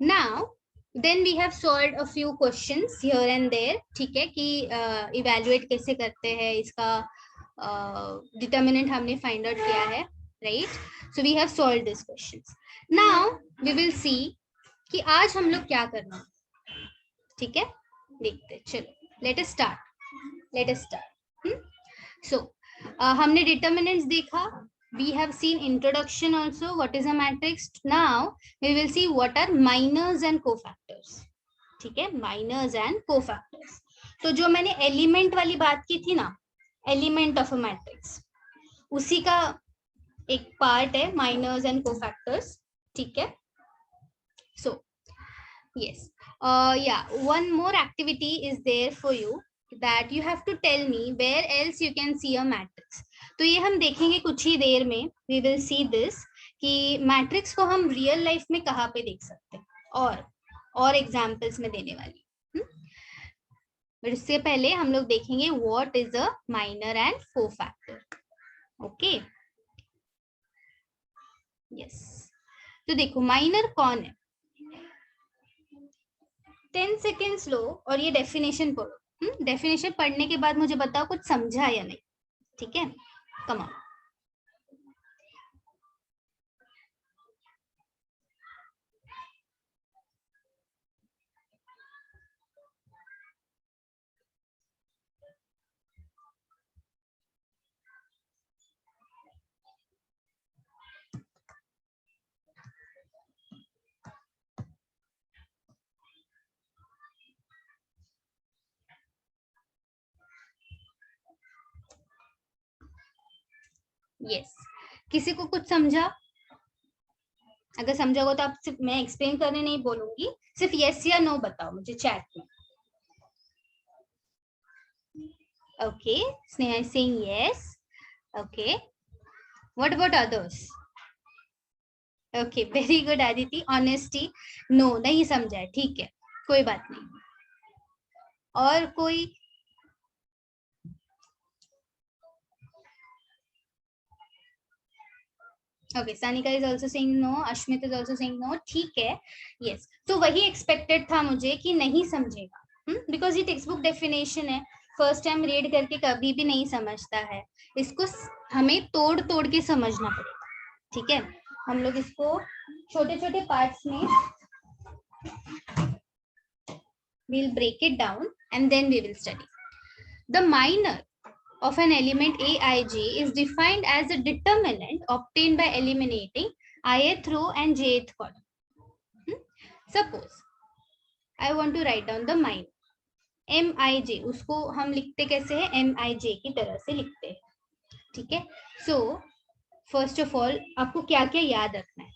Now then we have solved a few questions here and there. ठीक है कि evaluate कैसे करते हैं, इसका determinant हमने find out किया है, right? So we have solved these questions. Now we will see कि आज हम लोग क्या करना है. ठीक है, देखते हैं. चलो let us start. So हमने determinants देखा. We have seen introduction also, what is a matrix. Now we will see what are minors and cofactors. ठीक है, minors and cofactors. तो जो मैंने element वाली बात की थी ना, element of a matrix, उसी का एक part है minors and cofactors. ठीक है. So yes, yeah, one more activity is there for you, that you have to tell me where else you can see a matrix. तो ये हम देखेंगे कुछ ही देर में. We will see this कि मैट्रिक्स को हम रियल लाइफ में कहाँ पे देख सकते हैं और एग्जाम्पल्स में देने वाली. बट इससे पहले हम लोग देखेंगे what is a minor and cofactor. Okay, yes. तो देखो माइनर कौन है. 10 सेकेंड्स लो और ये डेफिनेशन पढ़ो. डेफिनेशन पढ़ने के बाद मुझे बताओ कुछ समझा या नहीं. ठीक है, कम ऑन. यस, किसी को कुछ समझा? अगर समझा हो तो आप सिर्फ, मैं एक्सप्लेन करने नहीं बोलूंगी, सिर्फ यस या नो बताओ मुझे चैट में. Okay, Sneha is saying yes. Okay, what about others? Okay, very good Aditi. Honesty, no, नहीं समझा है. ठीक है, कोई बात नहीं. और कोई? Okay, Sanika is also saying no. Ashmit is also saying no. ठीक है, यस. तो वही एक्सपेक्टेड था मुझे कि नहीं समझेगा, बिकॉज ये टेक्स्ट बुक डेफिनेशन है. फर्स्ट टाइम रीड करके कभी भी नहीं समझता है. इसको हमें तोड़ तोड़ के समझना पड़ेगा. ठीक है, हम लोग इसको छोटे छोटे पार्ट्स में we'll break it down and then we will study. The minor of an element aij is defined as a determinant obtained by eliminating ith row and jth column. Suppose I want to write down the minor mij, उसको हम लिखते कैसे है? mij की तरह से लिखते हैं. ठीक है. सो फर्स्ट ऑफ ऑल आपको क्या क्या याद रखना है.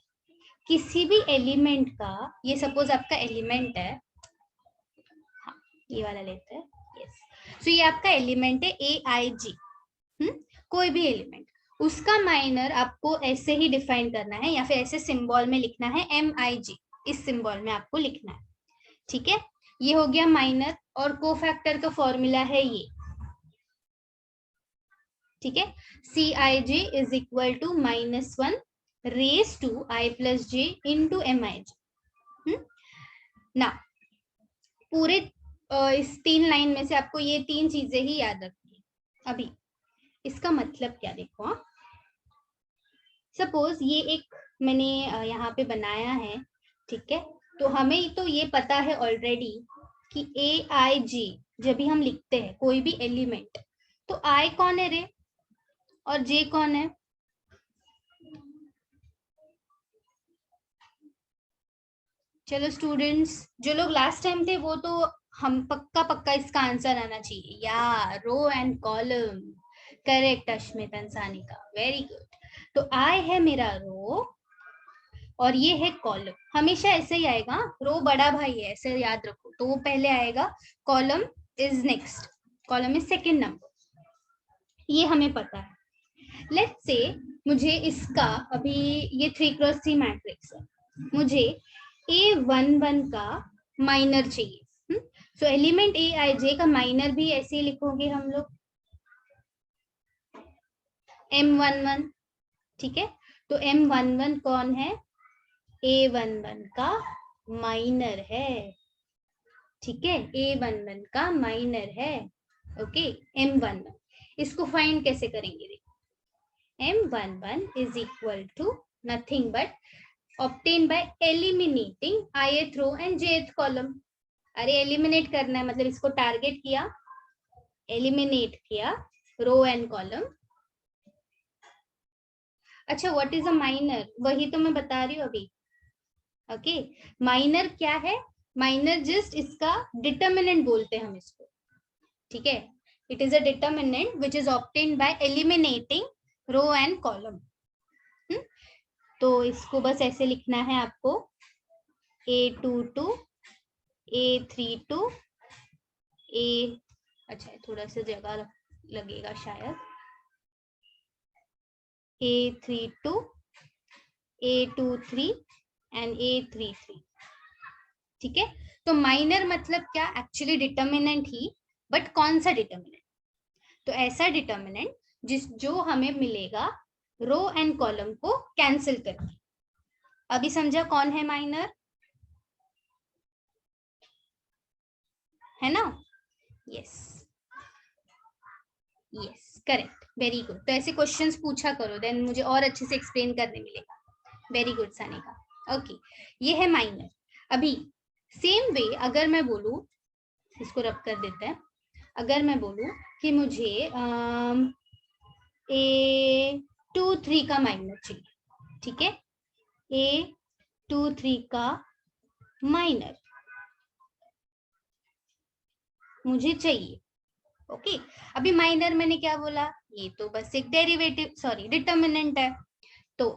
किसी भी एलिमेंट का, ये सपोज आपका एलिमेंट है, हाँ ये वाला लेते हैं. यस, सो ये आपका एलिमेंट है aig. कोई भी एलिमेंट, उसका माइनर आपको ऐसे ही डिफाइन करना है या फिर ऐसे सिंबल में लिखना है. mig इस सिंबल में आपको लिखना है. ठीक है, ये हो गया माइनर. और कोफैक्टर का फॉर्मूला है ये. ठीक है, Cij is equal to -1 raise to i plus j into mij. ना पूरे इस 3 लाइन में से आपको ये 3 चीजें ही याद रखनी है. अभी इसका मतलब क्या देखो. हाँ, सपोज ये एक मैंने यहाँ पे बनाया है. ठीक है, तो हमें तो ये पता है ऑलरेडी कि aij जब भी हम लिखते हैं कोई भी एलिमेंट, तो i कौन है रे और j कौन है? चलो स्टूडेंट्स, जो लोग लास्ट टाइम थे वो तो हम पक्का इसका आंसर आना चाहिए. या row and column, correct Ashmit अंसानिका, वेरी गुड. तो आई है मेरा रो और ये है कॉलम. हमेशा ऐसे ही आएगा, रो बड़ा भाई है ऐसे याद रखो. तो वो पहले आएगा, column is next, column is second number. ये हमें पता है. लेट्स से मुझे इसका अभी ये 3x3 मैट्रिक्स है, मुझे A11 का माइनर चाहिए. सो एलिमेंट aij का माइनर भी ऐसे ही लिखोगे हम लोग, M11. ठीक है, तो M11 कौन है? A11 का माइनर है, ठीक है, A11 का माइनर है, ओके, M11। इसको फाइंड कैसे करेंगे, M11 is equal to nothing but obtained by eliminating ith row and jth column। अरे एलिमिनेट करना है, मतलब इसको टारगेट किया, एलिमिनेट किया रो एंड कॉलम। अच्छा, व्हाट इज अ माइनर, वही तो मैं बता रही हूँ अभी। ओके, माइनर क्या है, माइनर जस्ट इसका डिटर्मिनेंट बोलते हैं हम इसको, ठीक है। It is a determinant which is obtained by eliminating row and column. तो इसको बस ऐसे लिखना है आपको, A22 A32 A, अच्छा थोड़ा सा जगह लगेगा शायद, A32 A23 एंड A33, ठीक है। तो माइनर मतलब क्या, एक्चुअली डिटर्मिनेंट ही, बट कौन सा डिटर्मिनेंट, तो ऐसा डिटर्मिनेंट जो हमें मिलेगा रो एंड कॉलम को कैंसिल करके। अभी समझा कौन है माइनर, है ना? Yes yes, correct, very good. तो ऐसे क्वेश्चंस पूछा करो, देन मुझे और अच्छे से एक्सप्लेन करने मिलेगा। Very good Sanika. ओके, ये है माइनर। अभी सेम वे अगर मैं बोलूं, इसको रब कर देते हैं, अगर मैं बोलूं कि मुझे A23 का माइनर चाहिए, ठीक है, A23 का माइनर मुझे चाहिए, ओके। अभी माइनर मैंने क्या बोला, ये तो बस एक डेरिवेटिव, सॉरी डिटर्मिनेंट है, तो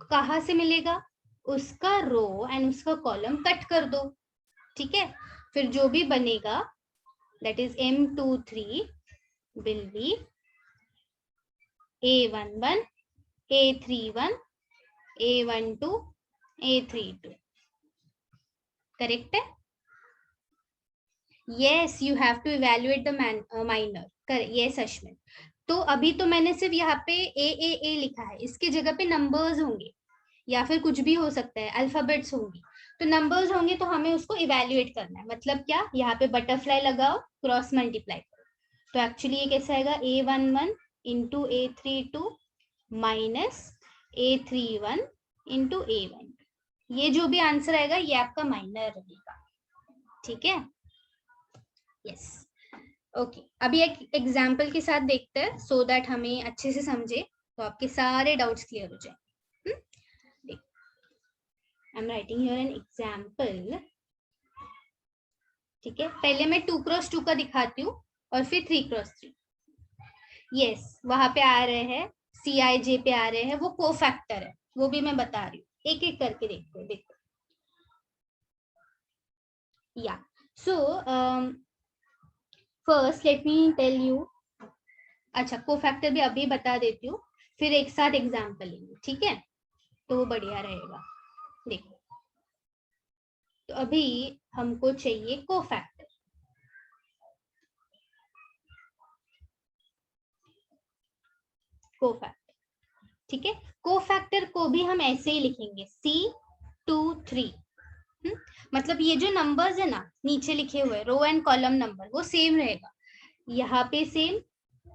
कहाँ से मिलेगा, उसका रो एंड उसका कॉलम कट कर दो, ठीक है। फिर जो भी बनेगा that is M23 will be A11 A31 A12 A32, correct है? yes, you have to evaluate the minor, yes Ashwin. तो अभी तो मैंने सिर्फ यहाँ पे A लिखा है, इसकी जगह पे नंबर्स होंगे या फिर कुछ भी हो सकता है, अल्फाबेट्स होंगी, तो नंबर्स होंगे तो हमें उसको इवेल्युएट करना है। मतलब क्या, यहाँ पे बटरफ्लाई लगाओ, क्रॉस मल्टीप्लाई करो, तो एक्चुअली ये कैसा आएगा, A11 into A32 minus A31 into A1, ये जो भी आंसर आएगा ये आपका माइनर रहेगा, ठीक है। यस, ओके, अभी एक एग्जाम्पल के साथ देखते हैं सो दैट हमें अच्छे से समझे, तो आपके सारे डाउट्स क्लियर हो जाए। I am writing here an example, ठीक है। पहले मैं 2x2 का दिखाती हूँ और फिर 3x3। यस, वहां पे आ रहे हैं, CIJ पे आ रहे हैं, वो कोफैक्टर है, वो भी मैं बता रही हूँ, एक एक करके देखते हैं। देखो या so first let me tell you, अच्छा कोफैक्टर भी अभी बता देती हूँ, फिर एक साथ एग्जाम्पल लेंगे, ठीक है, तो वो बढ़िया रहेगा। देखो, तो अभी हमको चाहिए कोफैक्टर, कोफैक्टर, ठीक है। कोफैक्टर को भी हम ऐसे ही लिखेंगे C23, मतलब ये जो नंबर्स है ना नीचे लिखे हुए रो एंड कॉलम नंबर, वो सेम रहेगा, यहाँ पे सेम,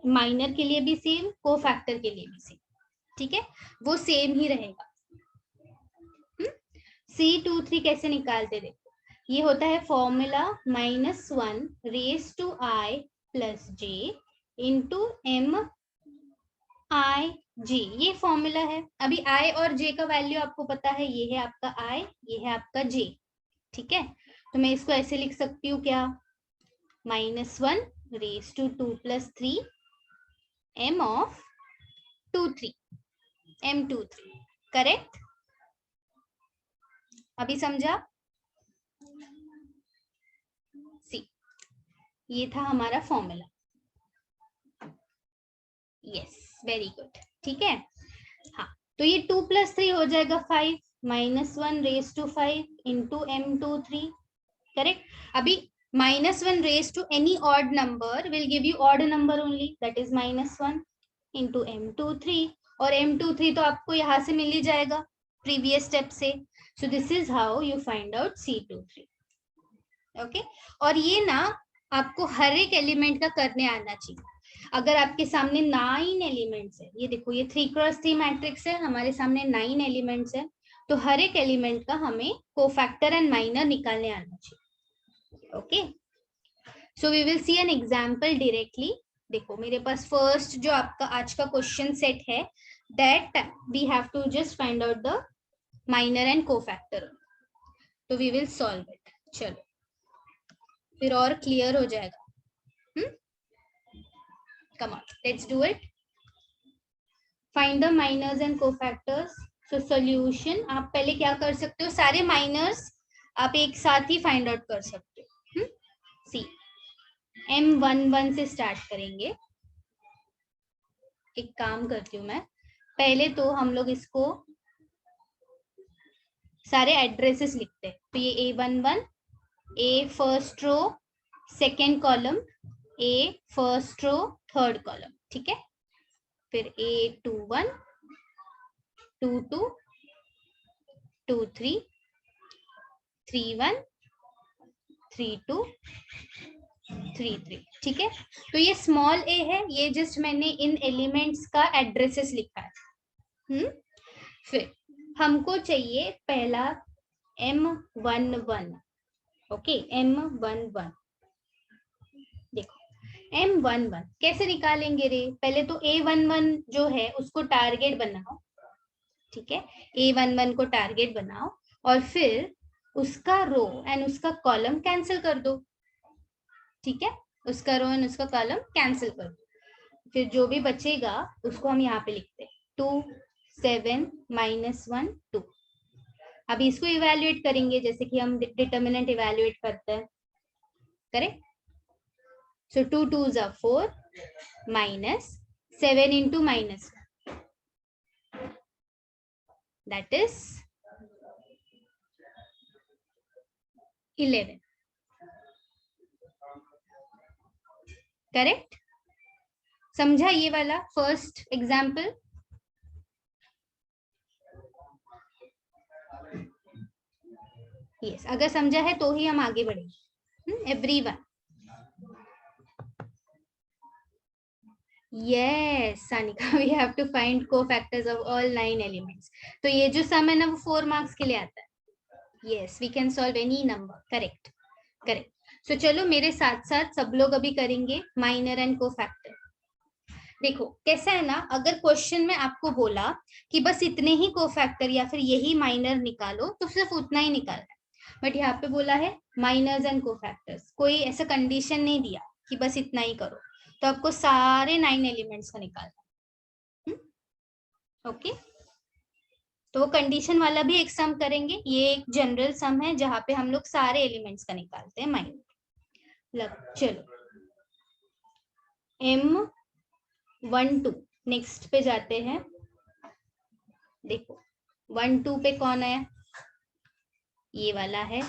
माइनर के लिए भी सेम, कोफैक्टर के लिए भी सेम, ठीक है, वो सेम ही रहेगा। C23 कैसे निकालते, देखो, ये होता है formula -1 raise to I plus J into MIJ, ये फॉर्मूला है। अभी I और J का वैल्यू आपको पता है, ये है आपका I, ये है आपका J, ठीक है। तो मैं इसको ऐसे लिख सकती हूँ क्या, -1 रेज टू 2 प्लस 3 M ऑफ 23 M23, करेक्ट? अभी समझा? सी, ये था हमारा फॉर्मूला। यस, वेरी गुड, ठीक है। हाँ, तो ये 2 प्लस 3 हो जाएगा 5, -1 raise to 5 into M23, correct. अभी -1 raise to any odd number will give you odd number only, that is -1 into M23, और M23 तो आपको यहाँ से मिल ही जाएगा प्रीवियस स्टेप से, So this is how you find out C23. Okay और ये ना आपको हर एक एलिमेंट का करने आना चाहिए. अगर आपके सामने 9 एलिमेंट्स है, ये देखो ये 3x3 मैट्रिक्स है, हमारे सामने 9 एलिमेंट्स है, तो हर एक एलिमेंट का हमें कोफैक्टर एंड माइनर निकालने आना चाहिए. Okay so we will see an example directly. देखो मेरे पास फर्स्ट जो आपका आज का क्वेश्चन सेट है, that we have to just find out the minor and cofactor. तो वी विल सॉल्व इट. चलो फिर और क्लियर हो जाएगा. Come on, let's do it. Find the minors and cofactors. So solution आप पहले क्या कर सकते हो, सारे minors आप एक साथ ही find out कर सकते हो. See, M11 से start करेंगे. एक काम करती हूँ मैं, पहले तो हम लोग इसको सारे एड्रेसेस लिखते हैं. तो ये A11, A first row second column, A first row third column. ठीक है, फिर A21, 22, 23, 31, 32, 33. ठीक है, तो ये स्मॉल a है, ये जस्ट मैंने इन एलिमेंट्स का एड्रेसेस लिखा है. फिर हमको चाहिए पहला M11. ओके M11 देखो M11 कैसे निकालेंगे रे. पहले तो A11 जो है उसको टारगेट बनाओ. ठीक है, A11 को टारगेट बनाओ और फिर उसका रो एंड उसका कॉलम कैंसिल कर दो. ठीक है, उसका रो एंड उसका कॉलम कैंसिल कर दो. फिर जो भी बचेगा उसको हम यहाँ पे लिखते हैं 2, 7, -1, 2. अभी इसको इवैल्यूएट करेंगे जैसे कि हम डिटर्मिनेंट इवैल्यूएट करते हैं. Correct. So 2 2s are 4 minus 7 into -1, that is 11. Correct. समझा ये वाला फर्स्ट एग्जाम्पल. यस, अगर समझा है तो ही हम आगे बढ़ेंगे. Everyone. Yes, Sanika, we have to find cofactors of all 9 elements. तो ये जो सम है ना वो 4 मार्क्स के लिए आता है. Yes, we can solve any number. Correct, correct. So चलो मेरे साथ साथ सब लोग अभी करेंगे माइनर एंड कोफैक्टर. देखो कैसा है ना, अगर क्वेश्चन में आपको बोला कि बस इतने ही कोफैक्टर या फिर यही माइनर निकालो तो सिर्फ उतना ही निकालना है. बट यहाँ पे बोला है माइनर्स एंड कोफैक्टर्स, कोई ऐसा कंडीशन नहीं दिया कि बस इतना ही करो, तो आपको सारे 9 एलिमेंट्स का निकालना. ओके, तो कंडीशन वाला भी एक सम करेंगे. ये एक जनरल सम है जहां पे हम लोग सारे एलिमेंट्स का निकालते हैं माइनर. चलो M12 नेक्स्ट पे जाते हैं. देखो 1 2 पे कौन है, ये वाला है.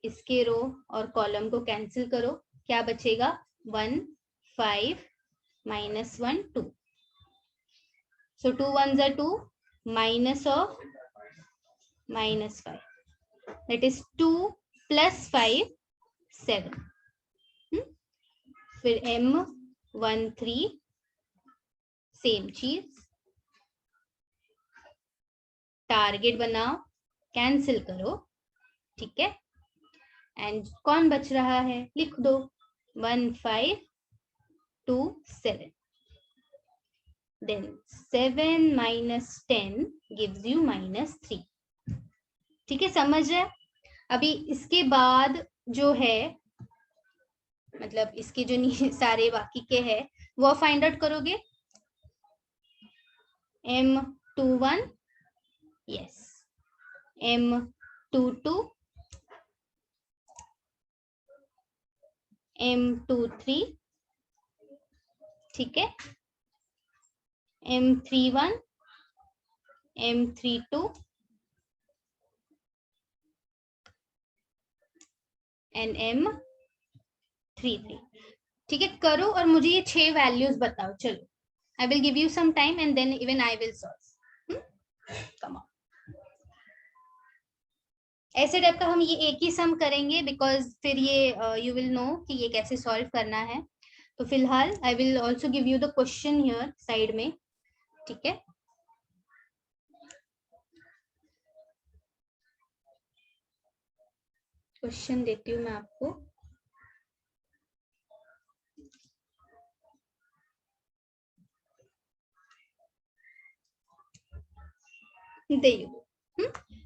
इसके रो और कॉलम को कैंसिल करो, क्या बचेगा 1 5 -1 2. So 2 1s are 2, minus of -5, that is 2 plus 5 7. फिर M13 सेम चीज, टारगेट बनाओ, कैंसिल करो. ठीक है, एंड कौन बच रहा है लिख दो 1 5 2 7. Then 7 minus 10 gives you -3. ठीक है, समझ रहे. अभी इसके बाद जो है मतलब इसके जो सारे बाकी के हैं वो फाइंड आउट करोगे. M21 yes, M22, M23. ठीक है, M31, M32 एंड M33. ठीक है, करो और मुझे ये 6 वैल्यूज बताओ. चलो I will give you some time and then even I will solve. Come on. ऐसे टाइप का हम ये एक ही सम करेंगे, बिकॉज फिर ये यू विल नो कि ये कैसे सॉल्व करना है। तो फिलहाल I will also give you the question here side में, ठीक है। क्वेश्चन देती हूँ मैं आपको। दे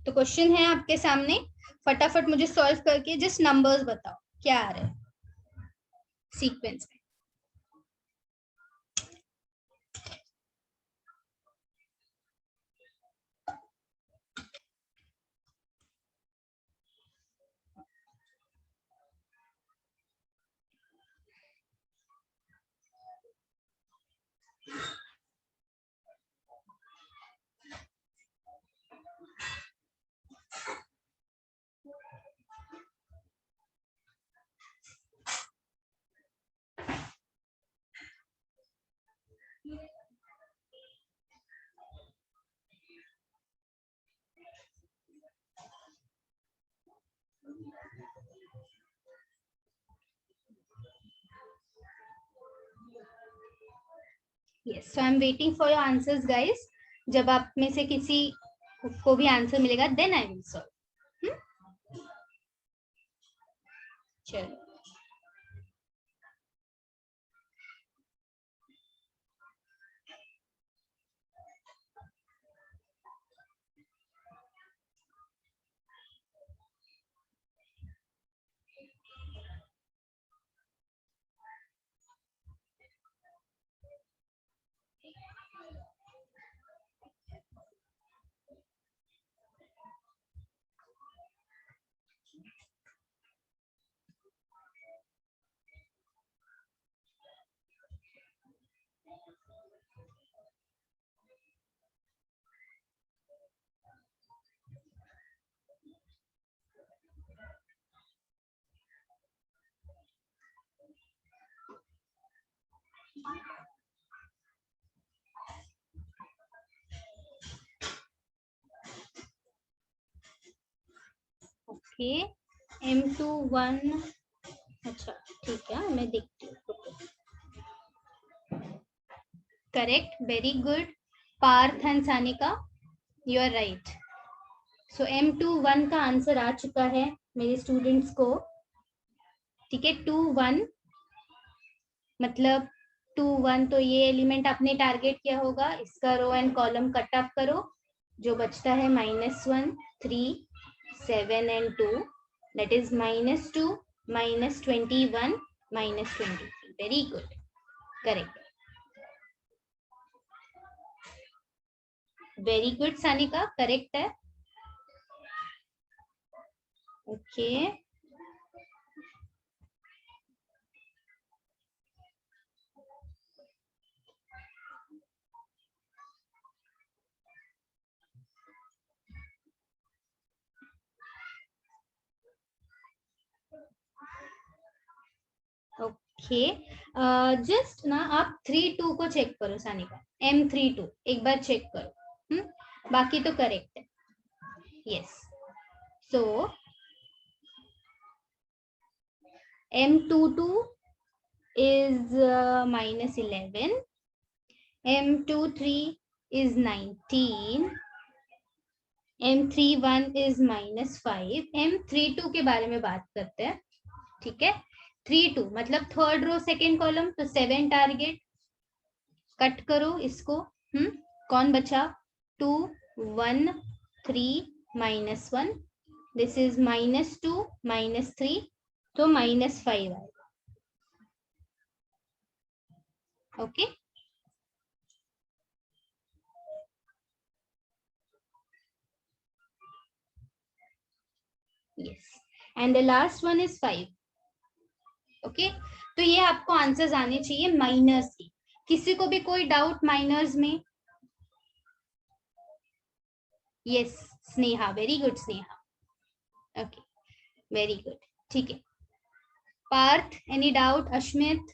तो क्वेश्चन है आपके सामने, फटाफट मुझे सॉल्व करके जस्ट नंबर्स बताओ क्या आ रहा है सीक्वेंस में। Yes, so I am waiting for your answers guys. जब आप में से किसी को भी आंसर मिलेगा देन आई विल सॉल्व। चलो, ओके, M21, अच्छा ठीक है, मैं देखती हूँ। Correct, very good Parth and Sanika, you are right. So M21 का आंसर आ चुका है मेरे स्टूडेंट्स को, ठीक है। 21 मतलब 21, तो ये एलिमेंट आपने टारगेट किया होगा, इसका row and column cut off करो, जो बचता है -1, 3, 7 एंड 2, दैट इज -2, -21, -23। Very good, correct, very good Sanika, correct है। ओके, ओके, जस्ट ना आप 3-2 को चेक करो सानिका, M32 एक बार चेक करो, बाकी तो करेक्ट है। Yes, so M22 is -11, M23 is 19, M31 is -5, M32 के बारे में बात करते हैं, ठीक है। 3-2 मतलब थर्ड रो सेकेंड कॉलम, तो 7 टारगेट, कट करो इसको, कौन बचा, 2, 1, 3, -1, दिस इज -2, -3, तो -5 आएगा, okay. Yes, and the last one is 5, okay. तो ये आपको आंसर्स आने चाहिए माइनर्स की। किसी को भी कोई डाउट माइनर्स में? Yes, Sneha, very good Sneha, okay, very good, ठीक है। Parth, any doubt? Ashmit?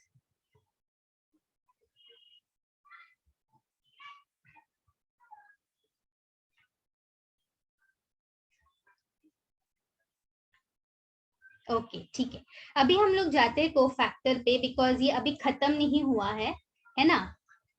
Okay ठीक है, अभी हम लोग जाते हैं कोफैक्टर पे, बिकॉज ये अभी खत्म नहीं हुआ है ना।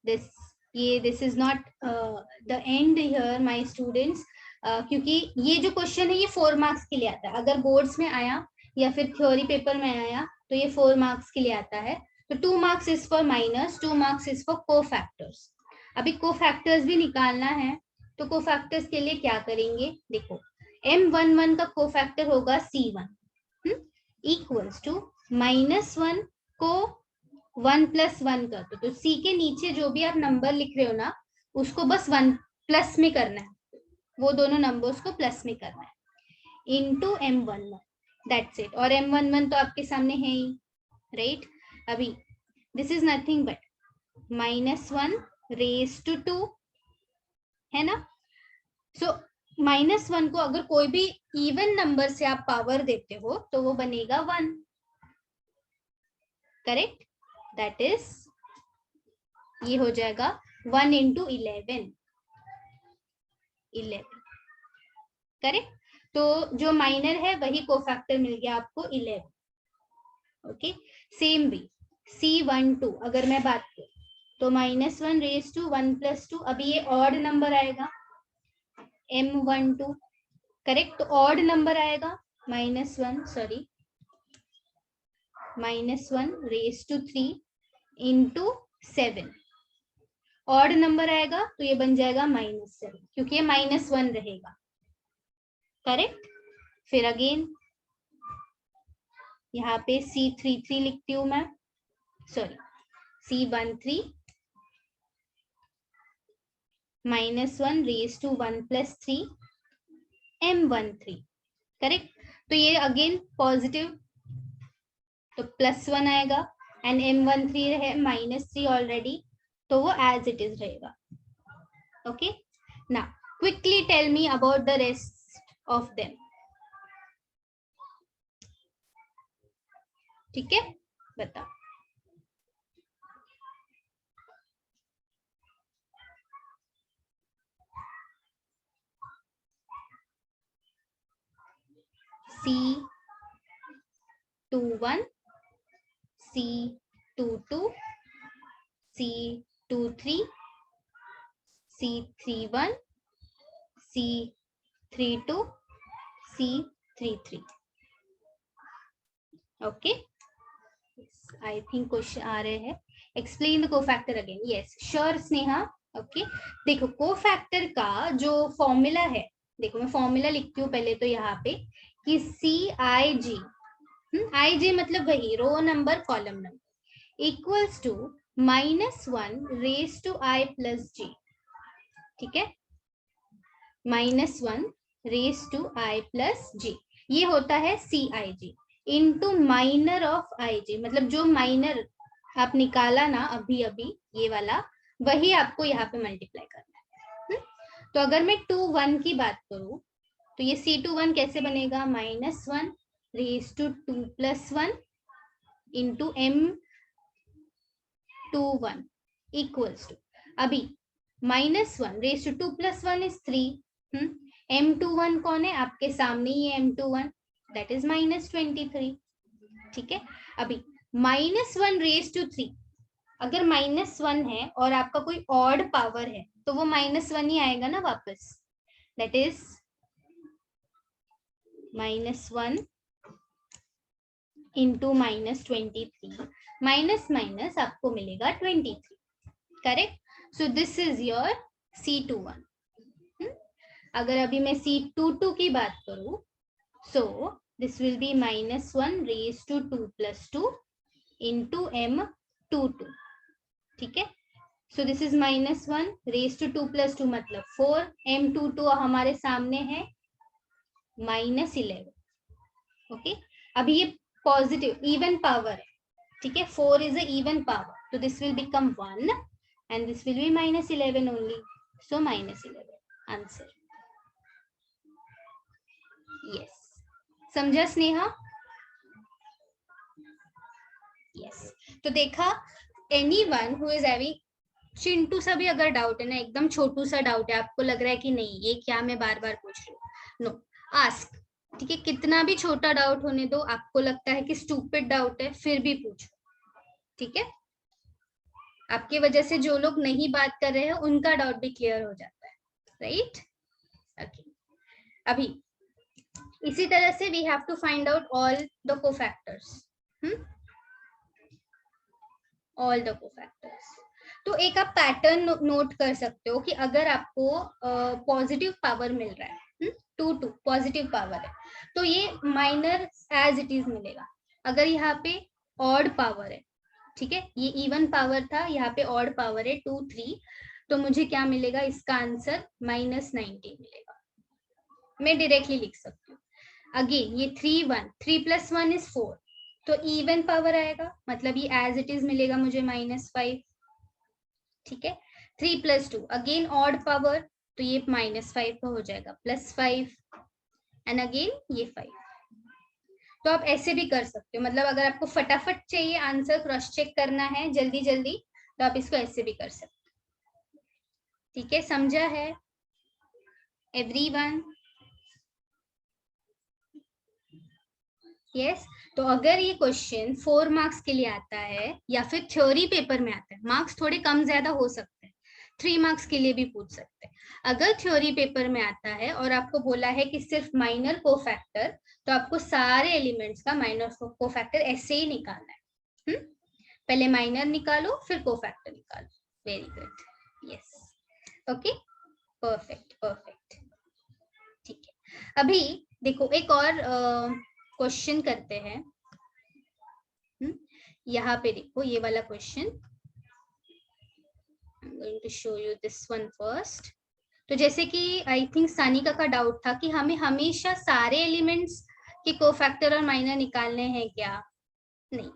This is not the end here my students, क्योंकि ये जो क्वेश्चन है ये 4 मार्क्स के लिए आता है। अगर बोर्ड्स में आया या फिर थ्योरी पेपर में आया तो ये 4 मार्क्स के लिए आता है। तो 2 marks is for minus, 2 marks is for cofactors. अभी कोफैक्टर्स भी निकालना है, तो कोफैक्टर्स के लिए क्या करेंगे, देखो M11 का कोफैक्टर होगा C1 इक्वल्स टू -1 को 1 + 1 कर दो। तो C के नीचे जो भी आप नंबर लिख रहे हो ना, उसको बस 1 प्लस में करना है, वो दोनों नंबर्स को प्लस में करना है इनटू M11, दैट्स इट। और M11 तो आपके सामने है ही, राइट। अभी this is nothing but -1 raise to 2 है ना। सो -1 को अगर कोई भी इवन नंबर से आप पावर देते हो तो वो बनेगा 1, करेक्ट। दैट इज ये हो जाएगा 1 × 11, करेक्ट। तो जो माइनर है वही कोफैक्टर मिल गया आपको 11। ओके, सेम भी C12 अगर मैं बात करूं तो -1 रेज टू 1 + 2, अभी ये ऑड नंबर आएगा M12, करेक्ट। तो ऑड नंबर आएगा -1 रेज टू 3 × 7, ऑड नंबर आएगा तो ये बन जाएगा -7, क्योंकि ये -1 रहेगा, करेक्ट। फिर अगेन यहाँ पे C33 लिखती हूँ मैं, sorry C13 -1 raise to 1 + 3 M13, correct. तो ये अगेन पॉजिटिव, तो +1 आएगा, एंड M13 है -3 ऑलरेडी, तो वो एज इट इज रहेगा। Okay, now quickly tell me about the rest of them. ठीक है, बताओ। C21, C22, C23, C31, C32, C33। Okay, I think question आ रहे हैं। Explain the cofactor again. Yes sure Sneha. Okay, देखो कोफैक्टर का जो फॉर्मूला है, देखो मैं फॉर्मूला लिखती हूँ पहले तो यहाँ पे कि CIG, IG मतलब वही row number column number, equals to -1 raise to I + G। ठीक है, -1 रेज टू I + G, ये होता है CIG into minor of IG, मतलब जो माइनर आप निकाला ना अभी अभी ये वाला, वही आपको यहाँ पे मल्टीप्लाई करना है। तो अगर मैं 2 1 की बात करूं तो ये C21 कैसे बनेगा, -1 raise to 2 + 1 into M21 equals to, अभी -1 रेज टू 2 + 1 इज 3, M21 कौन है आपके सामने, ये M21 दैट इज -23। ठीक है, अभी -1 रेज टू 3, अगर -1 है और आपका कोई ऑड पावर है तो वो -1 ही आएगा ना वापस, that is -1 into -23, minus minus आपको मिलेगा 23, correct. So this is your C21। अगर अभी मैं C22 की बात करूं, so this will be -1 raise to 2 + 2 into M22। ठीक है, so this is -1 raise to 2 + 2 मतलब 4, M22 हमारे सामने है -11। ओके, अभी ये पॉजिटिव इवन पावर है, ठीक है, 4 इज अ इवन पावर, तो this will become 1 and this will be -11 only, so -11 answer. yes, समझा स्नेहा? yes, तो देखा anyone who is having, Chintu सा भी अगर डाउट है ना, एकदम छोटू सा डाउट है, आपको लग रहा है कि नहीं ये क्या मैं बार बार पूछ रही हूँ, नो आस्क, ठीक है, कितना भी छोटा डाउट होने दो, आपको लगता है कि स्टूपिड डाउट है, फिर भी पूछो, ठीक है। आपकी वजह से जो लोग नहीं बात कर रहे हैं उनका डाउट भी क्लियर हो जाता है, राइट। ओके, अभी इसी तरह से we have to find out all the cofactors, all the cofactors. तो एक आप पैटर्न नोट कर सकते हो कि अगर आपको पॉजिटिव पावर मिल रहा है, 2 पॉजिटिव पावर है, तो ये माइनर एज इट इज मिलेगा। अगर यहाँ पे ऑड पावर है, ठीक है, ये इवन पावर था, यहाँ पे ऑड पावर है 2 3, तो मुझे क्या मिलेगा, इसका आंसर -19 मिलेगा। मैं डायरेक्टली लिख सकती हूँ। अगेन ये 3 1, 3 + 1 = 4, तो इवन पावर आएगा, मतलब ये एज इट इज मिलेगा मुझे -5, ठीक है। 3 + 2, अगेन ऑड पावर, तो ये -5 का हो जाएगा +5, एंड अगेन ये 5। तो आप ऐसे भी कर सकते हो, मतलब अगर आपको फटाफट चाहिए आंसर क्रॉस चेक करना है जल्दी जल्दी, तो आप इसको ऐसे भी कर सकते हो, ठीक है। समझा है एवरीवन? यस। तो अगर ये क्वेश्चन 4 मार्क्स के लिए आता है या फिर थ्योरी पेपर में आता है, मार्क्स थोड़े कम ज्यादा हो सकते हैं, 3 मार्क्स के लिए भी पूछ सकते हैं। अगर थ्योरी पेपर में आता है और आपको बोला है कि सिर्फ माइनर कोफैक्टर, तो आपको सारे एलिमेंट्स का माइनर कोफैक्टर ऐसे ही निकालना है। पहले माइनर निकालो, फिर कोफैक्टर निकालो। Very good, yes, okay, perfect perfect, ठीक है। अभी देखो एक और क्वेश्चन करते हैं। यहाँ पे देखो ये वाला question, I'm going to show you this one first. तो जैसे कि आई थिंक सानिका का डाउट था कि हमें हमेशा सारे एलिमेंट्स के कोफैक्टर और माइनर निकालने हैं क्या? नहीं,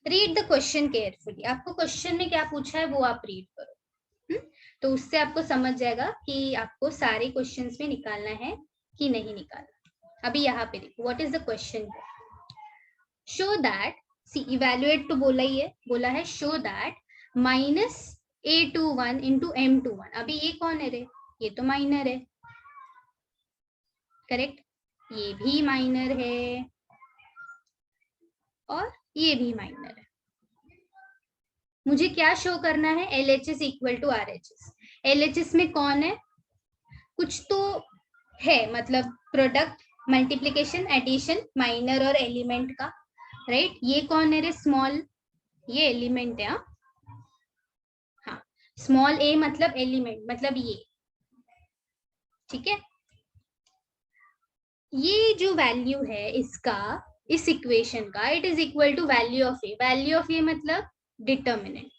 रीड द क्वेश्चन केयरफुली। आपको क्वेश्चन में क्या पूछा है वो आप रीड करो, तो उससे आपको समझ जाएगा कि आपको सारे क्वेश्चंस में निकालना है कि नहीं निकालना। अभी यहाँ पे देखो, what is the question? Show that, C evaluate तो बोला है शो दैट -A21 × M21। अभी ये कौन है रे? ये तो माइनर है, करेक्ट, ये भी माइनर है और ये भी माइनर है। मुझे क्या शो करना है? LHS = RHS। LHS में कौन है? कुछ तो है, मतलब प्रोडक्ट, मल्टीप्लीकेशन, एडिशन, माइनर और एलिमेंट का, राइट। ये कौन है रे? स्मॉल, ये एलिमेंट है, हाँ, स्मॉल a मतलब एलिमेंट, मतलब ये, ठीक है। ये जो वैल्यू है इसका, इस इक्वेशन का, it is equal to value of A. Value of A मतलब डिटर्मिनेंट,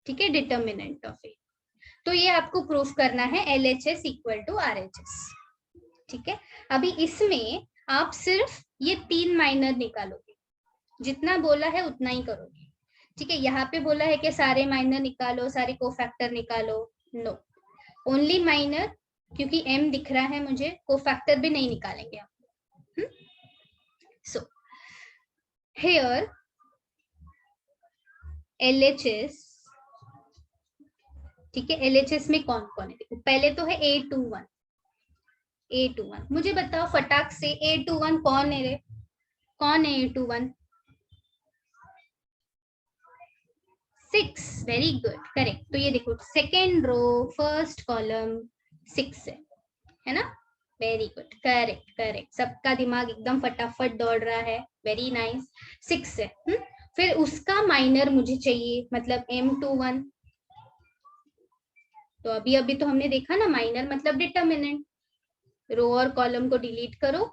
ठीक है, डिटर्मिनेंट ऑफ ए। तो ये आपको प्रूफ करना है LHS = RHS, ठीक है। अभी इसमें आप सिर्फ ये 3 माइनर निकालोगे, जितना बोला है उतना ही करोगे, ठीक है। यहाँ पे बोला है कि सारे माइनर निकालो, सारे कोफैक्टर निकालो, नो, ओनली माइनर, क्योंकि M दिख रहा है मुझे, कोफैक्टर भी नहीं निकालेंगे हम। सो हियर LHS, ठीक है, LHS में कौन कौन है? देखो पहले तो है A21। A21 मुझे बताओ फटाक से, A21 कौन है रे? कौन है A21? 6, very good, correct. तो ये देखो सेकेंड रो फर्स्ट कॉलम 6 है ना? वेरी गुड, करेक्ट करेक्ट, सबका दिमाग एकदम फटाफट दौड़ रहा है, वेरी नाइस। 6 है, फिर उसका माइनर मुझे चाहिए, मतलब M21। तो अभी अभी तो हमने देखा ना, माइनर मतलब डिटर्मिनेंट। रो और कॉलम को डिलीट करो,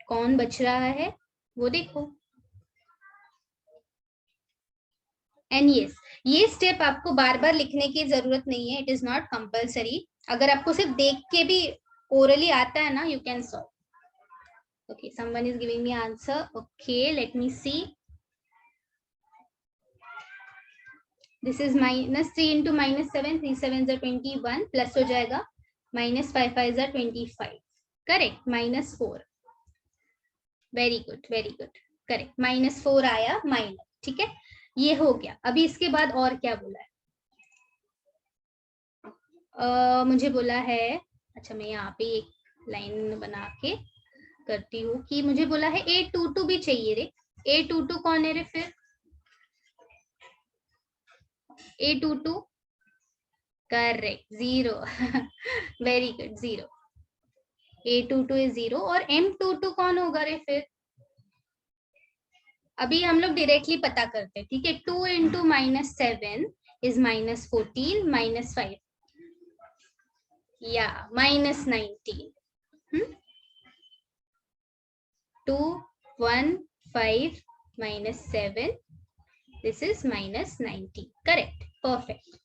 कौन बच रहा है वो देखो। एंड यस, ये स्टेप आपको बार बार लिखने की जरूरत नहीं है, इट इज नॉट कंपल्सरी। अगर आपको सिर्फ देख के भी ओरली आता है ना, you can solve. Okay, someone is giving me answer, okay, let me see. This is -3 × -7, 3 7 = 21, plus हो जाएगा -5 5 = 25, correct, -4, very good very good, correct, -4 आया माइनर, ठीक है, ये हो गया। अभी इसके बाद और क्या बोला है? मुझे बोला है अच्छा मैं यहाँ पे एक लाइन बना के करती हूँ कि मुझे बोला है A22 भी चाहिए रे। A22 कौन है रे फिर? A22 correct, 0 very good, 0। A22 is 0 और M22 कौन होगा रे फिर? अभी हम लोग डायरेक्टली पता करते हैं, ठीक है। 2 इंटू -7 इज -14 -5 या -19। 2 1 5 -7, this is -19, correct, perfect.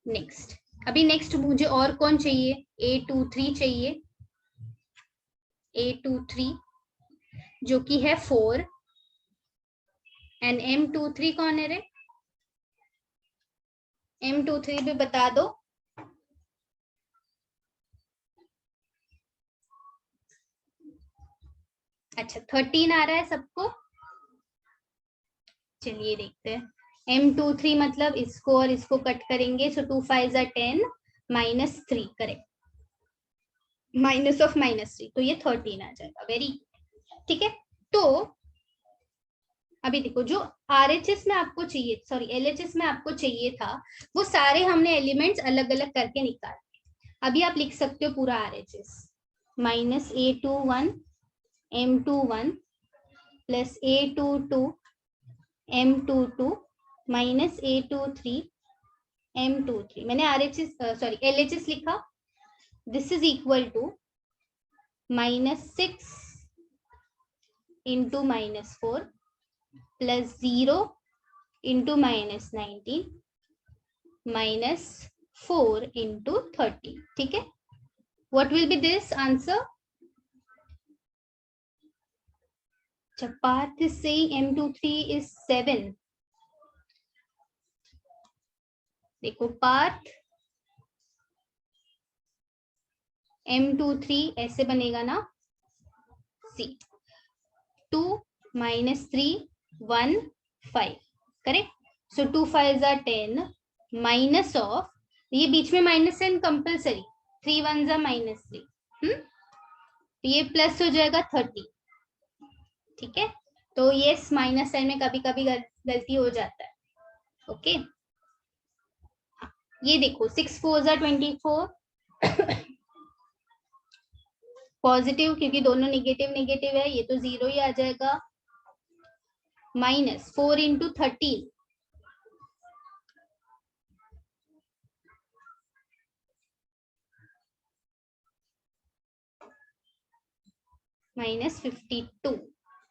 Next, अभी नेक्स्ट मुझे और कौन चाहिए? A23 चाहिए, A23 जो कि है 4 एंड M23 कौन है रे? M23 भी बता दो। अच्छा 13 आ रहा है सबको, चलिए देखते हैं। M23 मतलब इसको और इसको कट करेंगे, सो 2 5 10 -3, करेक्ट, माइनस ऑफ -3, तो ये 13 आ जाएगा, वेरी, ठीक है। तो अभी देखो, जो RHS में आपको चाहिए, सॉरी LHS में आपको चाहिए था, वो सारे हमने एलिमेंट्स अलग अलग करके निकाले। अभी आप लिख सकते हो पूरा RHS, -A21 M21 plus A22 M22 minus A23 M23। मैंने RHS सॉरी LHS लिखा, this is equal to -6 into -4 plus 0 into -19 -4 into 30, ठीक है। What will be this answer? Path is saying M23 is 7। देखो पाथ M23 ऐसे बनेगा ना, सी 2 -3 1 5, correct. So 2 5 are 10 minus of, ये बीच में माइनस साइन कंपल्सरी, 3 1 are -3, तो ये प्लस हो जाएगा 30, ठीक है। तो ये माइनस साइन में कभी कभी गलती हो जाता है, ओके। ये देखो 6 4 are 24 पॉजिटिव, क्योंकि दोनों निगेटिव निगेटिव है, ये तो 0 ही आ जाएगा। -4 इंटू 13 -52,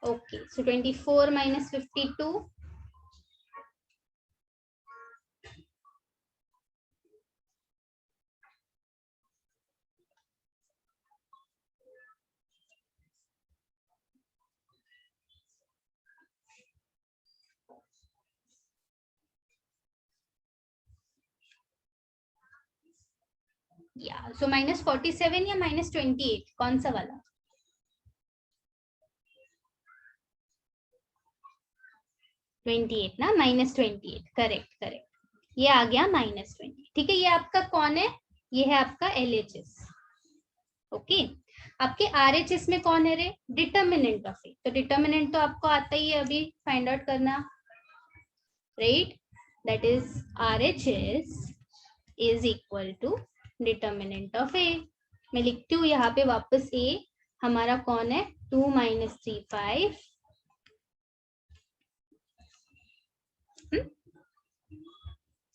ओके। सो 24 -52, या सो -47 या -28, कौन सा वाला? -28 ना, -28, करेक्ट करेक्ट, ये आ गया -20, ठीक है। ये आपका कौन है? ये है आपका LHS, ओके। आपके RHS में कौन है रे? डिटर्मिनेंट ऑफ ए, तो डिटर्मिनेंट तो आपको आता ही है, अभी फाइंड आउट करना, right. That is RHS is equal to determinant of A. मैं लिखती हूँ यहाँ पे वापस A हमारा कौन है? 2 -3 5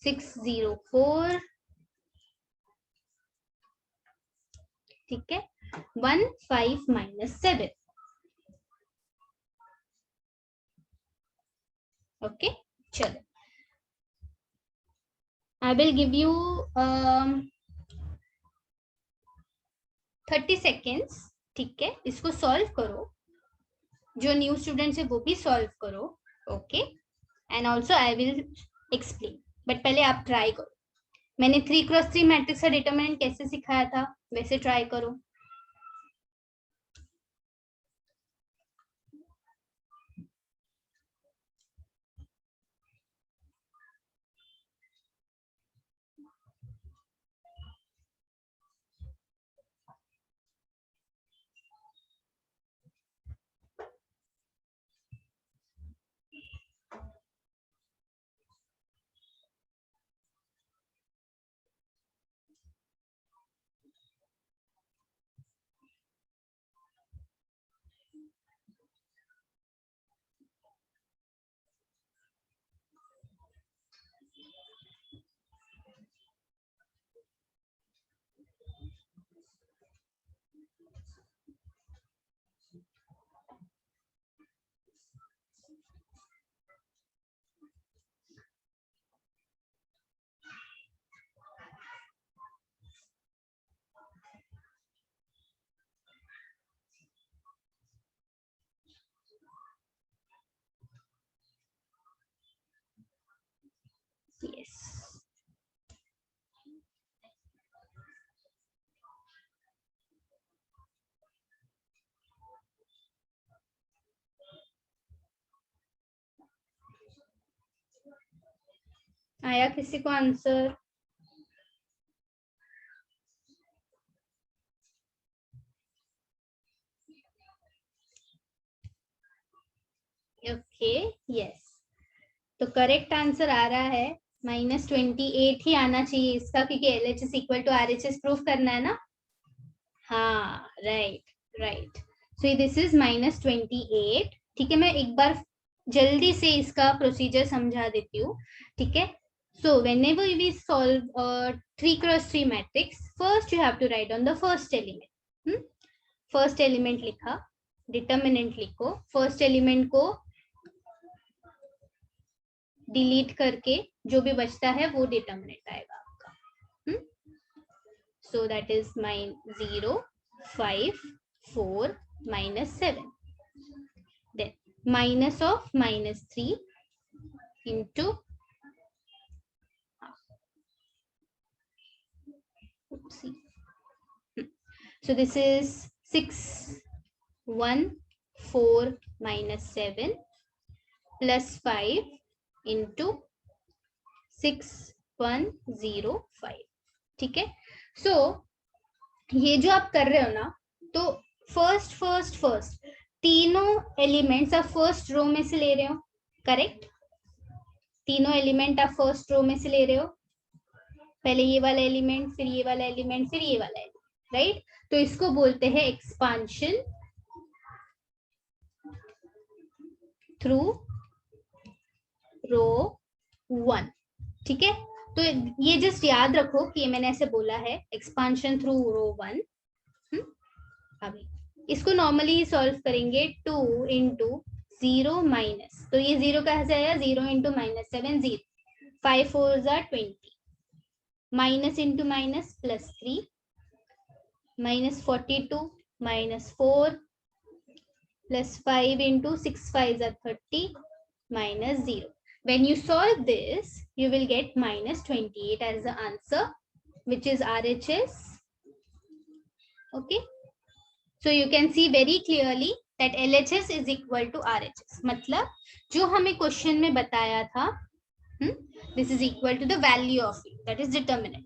6 0 4, ठीक है, 1 5 -7, ओके। चलो I will give you 30 seconds, ठीक है। इसको सॉल्व करो, जो न्यू स्टूडेंट्स है वो भी सॉल्व करो, okay. And also I will explain, but पहले आप ट्राई करो। मैंने 3x3 मैट्रिक्स का डिटरमिनेंट कैसे सिखाया था, वैसे ट्राई करो। यस, आया किसी को आंसर? ओके, यस, तो करेक्ट आंसर आ रहा है -28 ही आना चाहिए इसका, क्योंकि LHS equal to RHS proof करना है ना। हाँ, right right, so this is -28। ठीक है, मैं एक बार जल्दी से इसका प्रोसीजर समझा देती हूँ। ठीक है, सो whenever we solve a 3x3 matrix, first you have to write on the first element. First element लिखा, डिटर्मिनेंट लिखो, फर्स्ट एलिमेंट को डिलीट करके जो भी बचता है वो डिटर्मिनेंट आएगा आपका। So that is 0, 5, 4, -7, then minus of -3 into so this is 6, 1, 4, -7 plus 5 into 6105। ठीक है, सो ये जो आप कर रहे हो ना, तो फर्स्ट तीनों एलिमेंट्स आप फर्स्ट रो में से ले रहे हो, करेक्ट? तीनों एलिमेंट आप फर्स्ट रो में से ले रहे हो, पहले ये वाला एलिमेंट, फिर ये वाला एलिमेंट, फिर ये वाला एलिमेंट, राइट? तो इसको बोलते हैं एक्सपांशन थ्रू रो 1। ठीक है, तो ये जस्ट याद रखो कि मैंने ऐसे बोला है, एक्सपांशन थ्रू रो 1। अभी इसको नॉर्मली सॉल्व करेंगे, 2 इंटू 0 माइनस, तो ये 0 कहाँ से आया? 0 into -7, 0, 5 4 20, minus into minus +3, -42 -4 +5 into 6 5 30, -0. When you solve this, you will get -28 as the answer, which is RHS. Okay, so you can see very clearly that LHS is equal to RHS. मतलब जो हमें question में बताया था, this is equal to the value of it, that is determinant.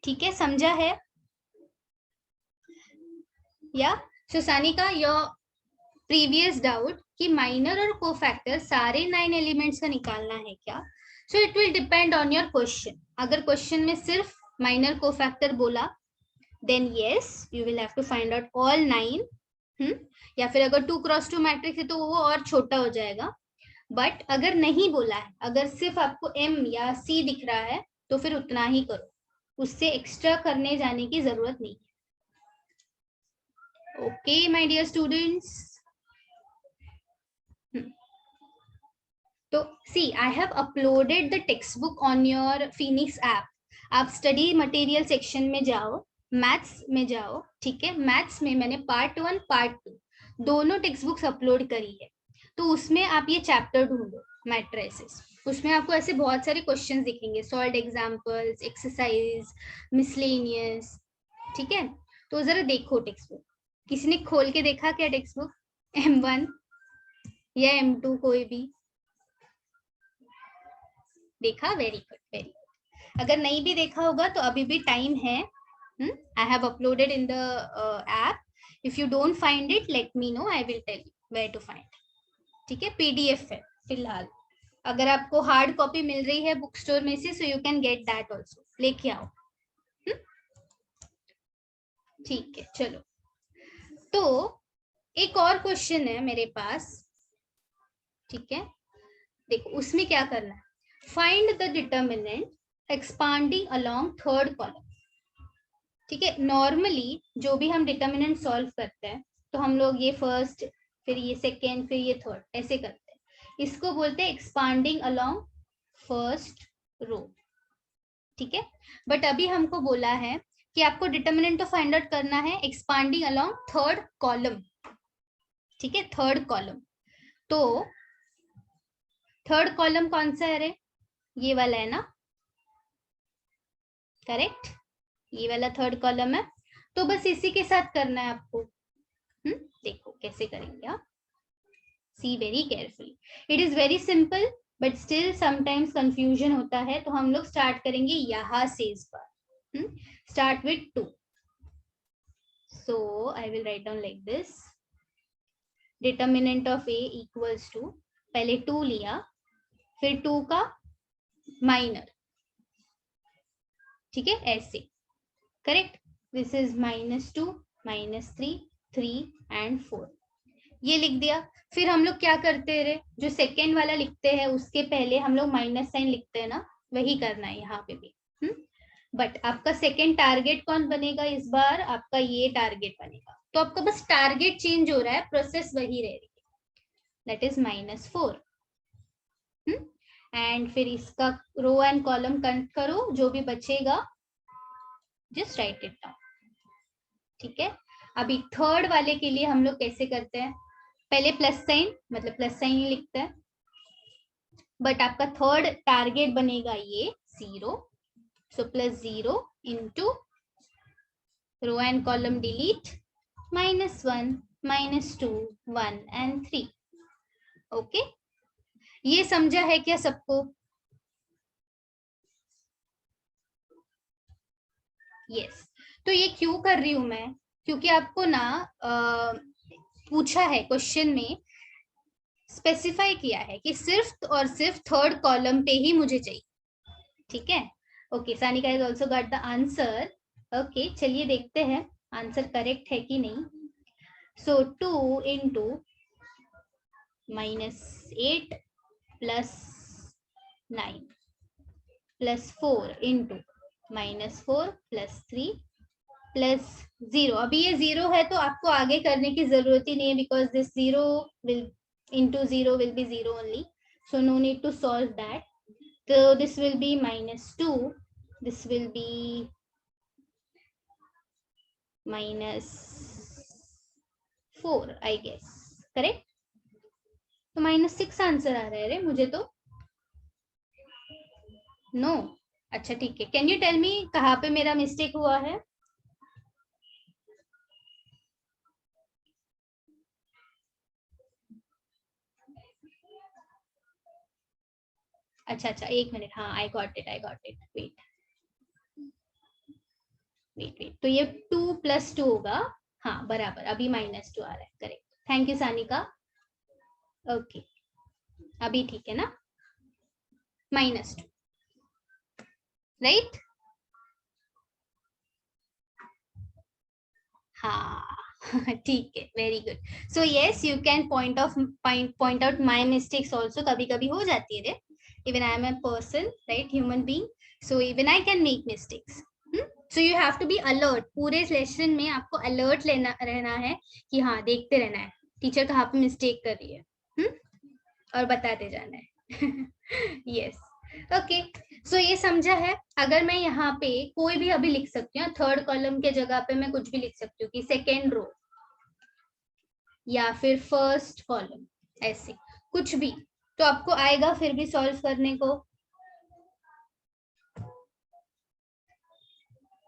ठीक है, समझा है? या so Sanika, your previous doubt कि माइनर और कोफैक्टर सारे 9 एलिमेंट्स का निकालना है क्या? So it will depend on your question. अगर क्वेश्चन में सिर्फ माइनर कोफैक्टर बोला, then yes you will have to find out all 9। या फिर अगर 2x2 मैट्रिक्स है तो वो और छोटा हो जाएगा। बट अगर नहीं बोला है, अगर सिर्फ आपको M या C दिख रहा है, तो फिर उतना ही करो, उससे एक्स्ट्रा करने जाने की जरूरत नहीं है। ओके माय डियर स्टूडेंट्स, तो see I have uploaded the text book on your Phoenix app. आप स्टडी मटेरियल सेक्शन में जाओ, मैथ्स में जाओ। ठीक है, मैथ्स में मैंने पार्ट 1 पार्ट 2 दोनों टेक्स्ट बुक्स अपलोड करी है, तो उसमें आप ये चैप्टर ढूंढो, मैट्रिसेस। उसमें आपको ऐसे बहुत सारे क्वेश्चंस दिखेंगे, सॉल्व्ड एग्जांपल्स, एक्सरसाइज, मिसलेनियस। ठीक है, तो जरा देखो टेक्स्ट बुक। किसी ने खोल के देखा क्या टेक्स्ट बुक? M1 या M2 कोई भी देखा? Very good, very good. अगर नहीं भी देखा होगा तो अभी भी टाइम है। I have uploaded in the app. If you don't find it, let me know, I will tell you where to find. ठीक है, PDF है फिलहाल। अगर आपको हार्ड कॉपी मिल रही है बुक स्टोर में से, so you can get that also, लेके आओ। ठीक है, चलो, तो एक और क्वेश्चन है मेरे पास। ठीक है, देखो उसमें क्या करना है, find the determinant expanding along third column. ठीक है। नॉर्मली जो भी हम डिटर्मिनेंट सॉल्व करते हैं तो हम लोग ये फर्स्ट, फिर ये सेकेंड, फिर ये थर्ड ऐसे करते हैं। इसको बोलते हैं एक्सपांडिंग अलोंग फर्स्ट रो। ठीक है। बट अभी हमको बोला है कि आपको डिटर्मिनेंट तो फाइंड आउट करना है एक्सपांडिंग अलोंग थर्ड कॉलम। ठीक है, थर्ड कॉलम। तो थर्ड कॉलम कौन सा है रे? ये वाला है ना, करेक्ट? ये वाला थर्ड कॉलम है। तो बस इसी के साथ करना है आपको। देखो कैसे करेंगे आप, see very carefully. It is very simple but still sometimes confusion होता है, तो हम लोग स्टार्ट करेंगे यहां से इस बार। Start with 2। So I will write down like this, determinant of A equals to, पहले 2 लिया, फिर 2 का माइनर। ठीक है, ऐसे, करेक्ट? दिस इज -2, -3, 3 एंड 4, ये लिख दिया। फिर हम लोग क्या करते हैं रे, जो सेकेंड वाला लिखते हैं उसके पहले हम लोग माइनस साइन लिखते हैं ना, वही करना है यहाँ पे भी। बट आपका सेकेंड टारगेट कौन बनेगा इस बार? आपका ये टारगेट बनेगा। तो आपका बस टारगेट चेंज हो रहा है, प्रोसेस वही रह रही है, दैट इज -4। एंड फिर इसका रो एंड कॉलम काउंट करो, जो भी बचेगा जस्ट राइट इट डाउन। ठीक है। अभी थर्ड वाले के लिए हम लोग कैसे करते हैं, पहले प्लस साइन, मतलब प्लस साइन ही लिखते हैं, बट आपका थर्ड टारगेट बनेगा ये 0। So +0 into row and column delete, -1, -2, 1 and 3। Okay, ये समझा है क्या सबको? यस। तो ये क्यों कर रही हूं मैं, क्योंकि आपको ना पूछा है क्वेश्चन में, स्पेसिफाई किया है कि सिर्फ और सिर्फ थर्ड कॉलम पे ही मुझे चाहिए। ठीक है। Okay, Sanika has also got the answer. Okay, चलिए देखते हैं आंसर करेक्ट है कि नहीं। सो 2 into -8 plus 9 plus 4 into -4 plus 3 plus 0। अभी ये 0 है तो आपको आगे करने की जरूरत ही नहीं है, because this 0 will into 0 will be 0 only, so no need to solve that. So this will be -2, this will be -4 I guess, correct? तो -6 आंसर आ रहा है रे मुझे तो। नो, अच्छा ठीक है, कैन यू टेल मी कहाँ पे मेरा मिस्टेक हुआ है? अच्छा अच्छा, एक मिनट, हाँ I got it, wait wait wait, तो ये 2 + 2 होगा। हाँ बराबर, अभी -2 आ रहा है, correct. Thank you Sanika. Okay, अभी ठीक है ना, -2, राइट? हाँ ठीक है, very good. So yes, you can point out my mistakes also, कभी कभी हो जाती है रे, even I am a person, right, human being, so even I can make mistakes. So you have to be alert, पूरे session में आपको alert रहना है कि हाँ देखते रहना है टीचर कहाँ पे मिस्टेक कर रही है, और बताते जाना है। Yes, okay. सो ये समझा है। अगर मैं यहाँ पे कोई भी अभी लिख सकती हूँ, थर्ड कॉलम के जगह पे मैं कुछ भी लिख सकती हूँ कि सेकेंड रो या फिर फर्स्ट कॉलम, ऐसे कुछ भी, तो आपको आएगा फिर भी सॉल्व करने को।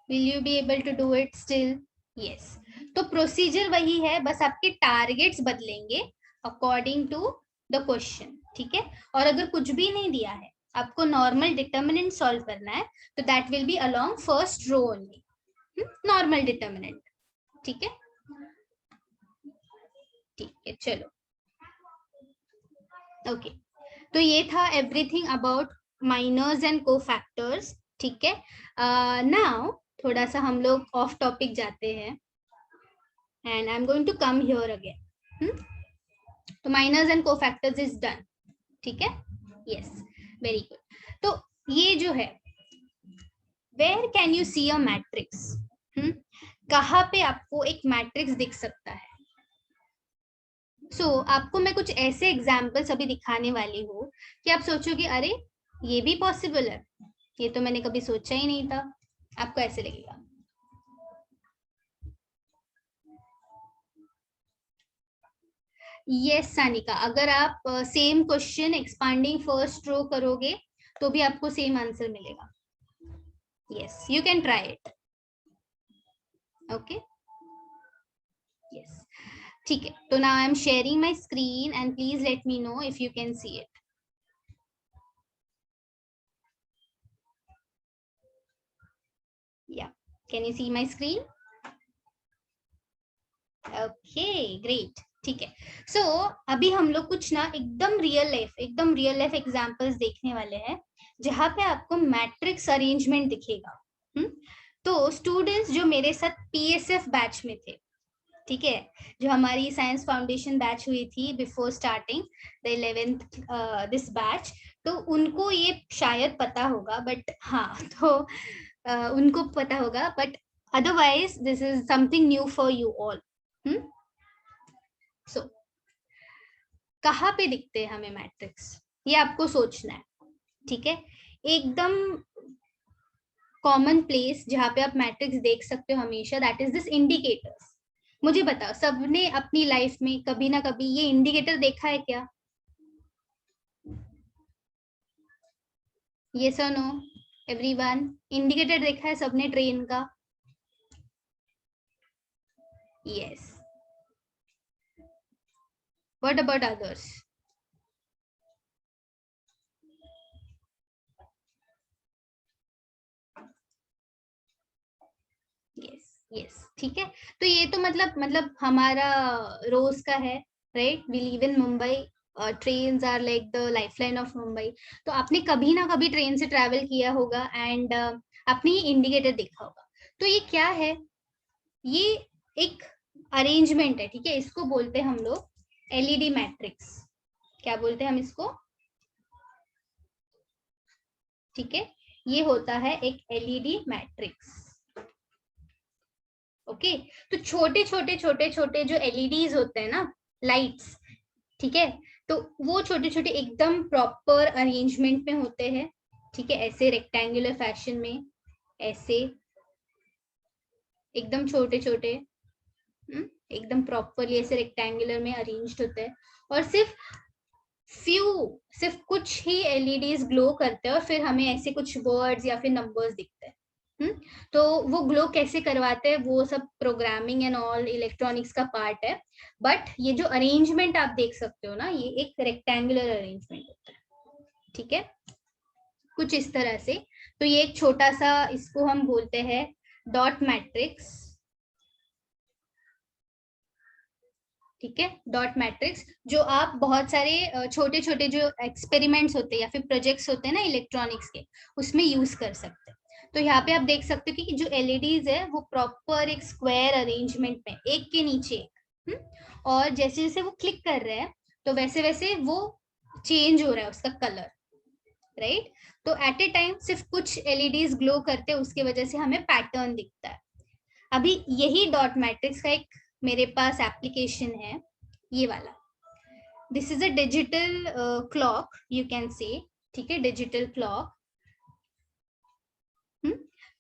Will you be able to do it still? Yes. तो प्रोसीजर वही है, बस आपके टारगेट्स बदलेंगे अकॉर्डिंग टू द क्वेश्चन। ठीक है। और अगर कुछ भी नहीं दिया है, आपको नॉर्मल डिटर्मिनेंट सॉल्व करना है, तो that will be along first row only, normal determinant. ठीक है, ठीक है, चलो ओके। तो ये था everything about minors and cofactors. ठीक है। नाउ थोड़ा सा हम लोग ऑफ टॉपिक जाते हैं, and I am going to come here again. तो minors and cofactors is done. ठीक है, यस, वेरी गुड। तो ये जो है, where can you see a matrix? कहाँ पे आपको एक मैट्रिक्स दिख सकता है? आपको मैं कुछ ऐसे एग्जाम्पल्स अभी दिखाने वाली हूँ कि आप सोचोगे अरे ये भी पॉसिबल है, ये तो मैंने कभी सोचा ही नहीं था। आपको ऐसे लगेगा। यस सानिका, अगर आप same question expanding first row करोगे तो भी आपको सेम आंसर मिलेगा। Yes, you can try it. Okay, yes, ठीक है। तो now I am sharing my screen and please let me know if you can see it. Yeah, can you see my screen? Okay, great, ठीक है। अभी हम लोग कुछ ना एकदम रियल लाइफ एग्जांपल्स देखने वाले हैं जहां पे आपको मैट्रिक्स अरेंजमेंट दिखेगा। तो स्टूडेंट्स जो मेरे साथ पीएसएफ बैच में थे, ठीक है, जो हमारी साइंस फाउंडेशन बैच हुई थी before starting the 11th this batch, तो उनको ये शायद पता होगा, बट हाँ, तो उनको पता होगा, but otherwise this is something new for you all. So कहाँ पे दिखते हैं हमें मैट्रिक्स, ये आपको सोचना है, ठीक है। एकदम कॉमन प्लेस जहाँ पे आप मैट्रिक्स देख सकते हो हमेशा, दैट इज दिस इंडिकेटर्स। मुझे बताओ, सबने अपनी लाइफ में कभी ना कभी ये इंडिकेटर देखा है क्या? यस और नो एवरीवन? इंडिकेटर देखा है सबने ट्रेन का? Yes. What about others? Yes, yes, ठीक है। तो ये तो मतलब हमारा रोज का है, right? We live in Mumbai, trains are like the lifeline of Mumbai. तो आपने कभी ना कभी ट्रेन से ट्रैवल किया होगा एंड आपने ये इंडिकेटर देखा होगा। तो ये क्या है? ये एक अरेंजमेंट है, ठीक है। इसको बोलते हैं हम लोग एलईडी मैट्रिक्स। क्या बोलते हैं हम इसको? ठीक है, ये होता है एक एलईडी मैट्रिक्स। ओके, तो छोटे छोटे जो एलईडीज होते हैं ना, लाइट्स, ठीक है, तो वो छोटे छोटे एकदम प्रॉपर अरेंजमेंट में होते हैं, ठीक है, ऐसे रेक्टेंगुलर फैशन में, ऐसे एकदम छोटे छोटे, एकदम प्रॉपरली ऐसे रेक्टेंगुलर में अरेंज्ड होते हैं। और सिर्फ कुछ ही एलईडीज ग्लो करते हैं और फिर हमें ऐसे कुछ वर्ड्स या फिर नंबर्स दिखते हैं। तो वो ग्लो कैसे करवाते हैं, वो सब प्रोग्रामिंग एंड ऑल इलेक्ट्रॉनिक्स का पार्ट है। बट ये जो अरेंजमेंट आप देख सकते हो ना, ये एक रेक्टेंगुलर अरेंजमेंट होता है, ठीक है, कुछ इस तरह से। तो ये एक छोटा सा, इसको हम बोलते हैं डॉट मैट्रिक्स, ठीक है, डॉट मैट्रिक्स। जो आप बहुत सारे छोटे छोटे जो एक्सपेरिमेंट्स होते हैं या फिर प्रोजेक्ट्स होते हैं ना इलेक्ट्रॉनिक्स के, उसमें यूज कर सकते हैं। तो यहाँ पे आप देख सकते हो कि जो एलईडीज है वो प्रॉपर एक स्क्वायर अरेंजमेंट में, एक के नीचे एक, और जैसे जैसे वो क्लिक कर रहे हैं तो वैसे वैसे वो चेंज हो रहा है उसका कलर, राइट। तो एट ए टाइम सिर्फ कुछ एलईडीज ग्लो करते हैं, उसकी वजह से हमें पैटर्न दिखता है। अभी यही डॉट मैट्रिक्स का एक मेरे पास एप्लीकेशन है, ये वाला। This is a digital clock, you can say, ठीक है, डिजिटल क्लॉक।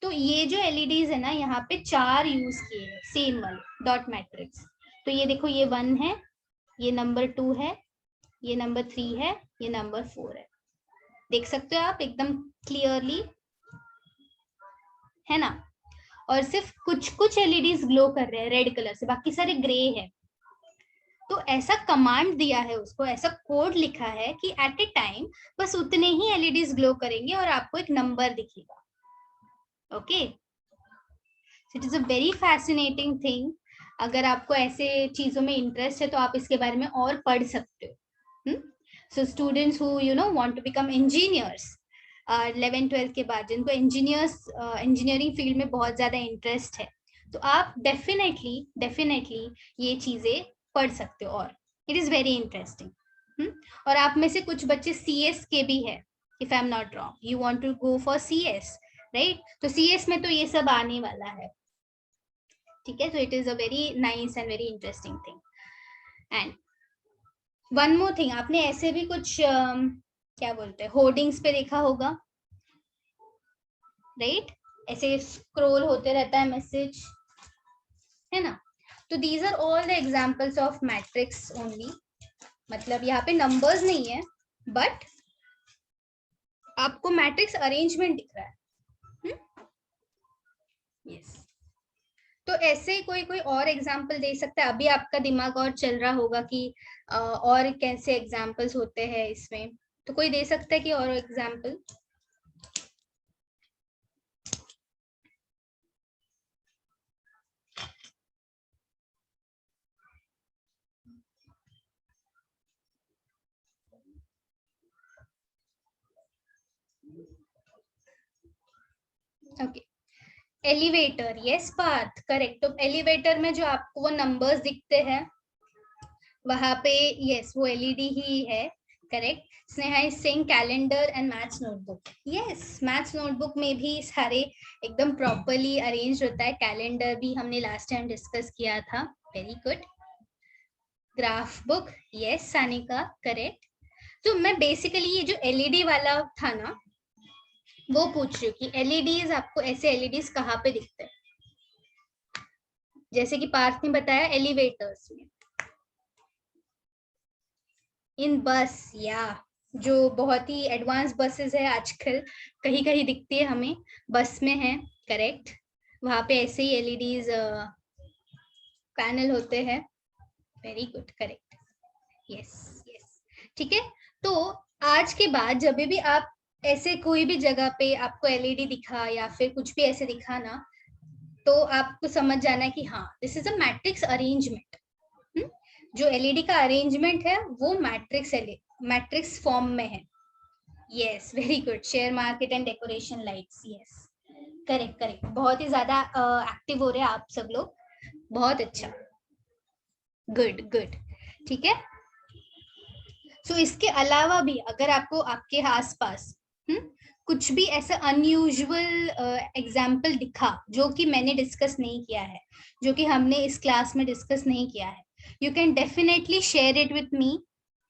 तो ये जो एलईडीज है ना, यहाँ पे 4 यूज किए हैं सेम वाले डॉट मैट्रिक्स। तो ये देखो, ये 1 है, ये नंबर 2 है, ये नंबर 3 है, ये नंबर 4 है। देख सकते हो आप एकदम क्लियरली, है ना। और सिर्फ कुछ कुछ एलईडीज ग्लो कर रहे हैं रेड कलर से, बाकी सारे ग्रे है। तो ऐसा कमांड दिया है उसको, ऐसा कोड लिखा है कि एट ए टाइम बस उतने ही एलईडीज ग्लो करेंगे और आपको एक नंबर दिखेगा। Okay, it is a very fascinating thing. अगर आपको ऐसे चीजों में इंटरेस्ट है तो आप इसके बारे में और पढ़ सकते हो। So students who you know want to become engineers, 11th-12th के बाद जिनको इंजीनियरिंग फील्ड में बहुत ज्यादा इंटरेस्ट है, तो आप डेफिनेटली ये चीजें पढ़ सकते हो, और इट इज वेरी इंटरेस्टिंग। और आप में से कुछ बच्चे सीएस के भी है, if I am not wrong, you want to go for CS, right. तो सीएस में तो ये सब आने वाला है। ठीक है, so it is a very nice and very interesting thing. And one more thing, आपने ऐसे भी कुछ क्या बोलते हैं होर्डिंग्स पे देखा होगा, राइट? ऐसे स्क्रॉल होते रहता है मैसेज, है ना? तो these are all the examples of matrix only. मतलब यहाँ पे नंबर्स नहीं है, बट आपको मैट्रिक्स अरेंजमेंट दिख रहा है. यस. तो ऐसे कोई कोई और एग्जाम्पल दे सकता है? अभी आपका दिमाग और चल रहा होगा कि और कैसे एग्जाम्पल्स होते हैं इसमें, तो कोई दे सकता है कि और example? Okay, elevator. Yes Parth, correct. तो एलिवेटर में जो आपको वो नंबर्स दिखते हैं वहां पे, यस, वो एलईडी ही है. Correct. Sneha is saying calendar and maths notebook. Yes, maths notebook में भी सारे एकदम प्रॉपर्ली अरेंज होता है. कैलेंडर भी हमने लास्ट टाइम डिस्कस किया था. Very good. Graph book, yes Sanika, correct. तो मैं बेसिकली ये जो एलईडी वाला था ना, वो पूछ रही हूँ कि एलईडीज आपको ऐसे एलईडीज कहाँ पे दिखते हैं? जैसे कि पार्थ ने बताया एलिवेटर्स में, इन बस, या जो बहुत ही एडवांस बसेस है आजकल, कहीं कहीं दिखती है हमें, बस में है. करेक्ट. वहां पे ऐसे ही एलईडीज पैनल होते हैं. Very good, correct. Yes yes. ठीक है. तो आज के बाद जब भी आप ऐसे कोई भी जगह पे आपको एलईडी दिखा या फिर कुछ भी ऐसे दिखा ना, तो आपको समझ जाना है कि हाँ, this is a matrix arrangement. जो एलईडी का अरेंजमेंट है वो मैट्रिक्स फॉर्म में है. Yes, very good. Share market and decoration lights. Yes, correct correct. बहुत ही ज्यादा एक्टिव हो रहे हैं आप सब लोग. बहुत अच्छा, गुड गुड. ठीक है. सो इसके अलावा भी अगर आपको आपके आसपास कुछ भी ऐसा अनयूजुअल एग्जाम्पल दिखा जो कि मैंने डिस्कस नहीं किया है, जो कि हमने इस क्लास में डिस्कस नहीं किया है, you can definitely share it with me.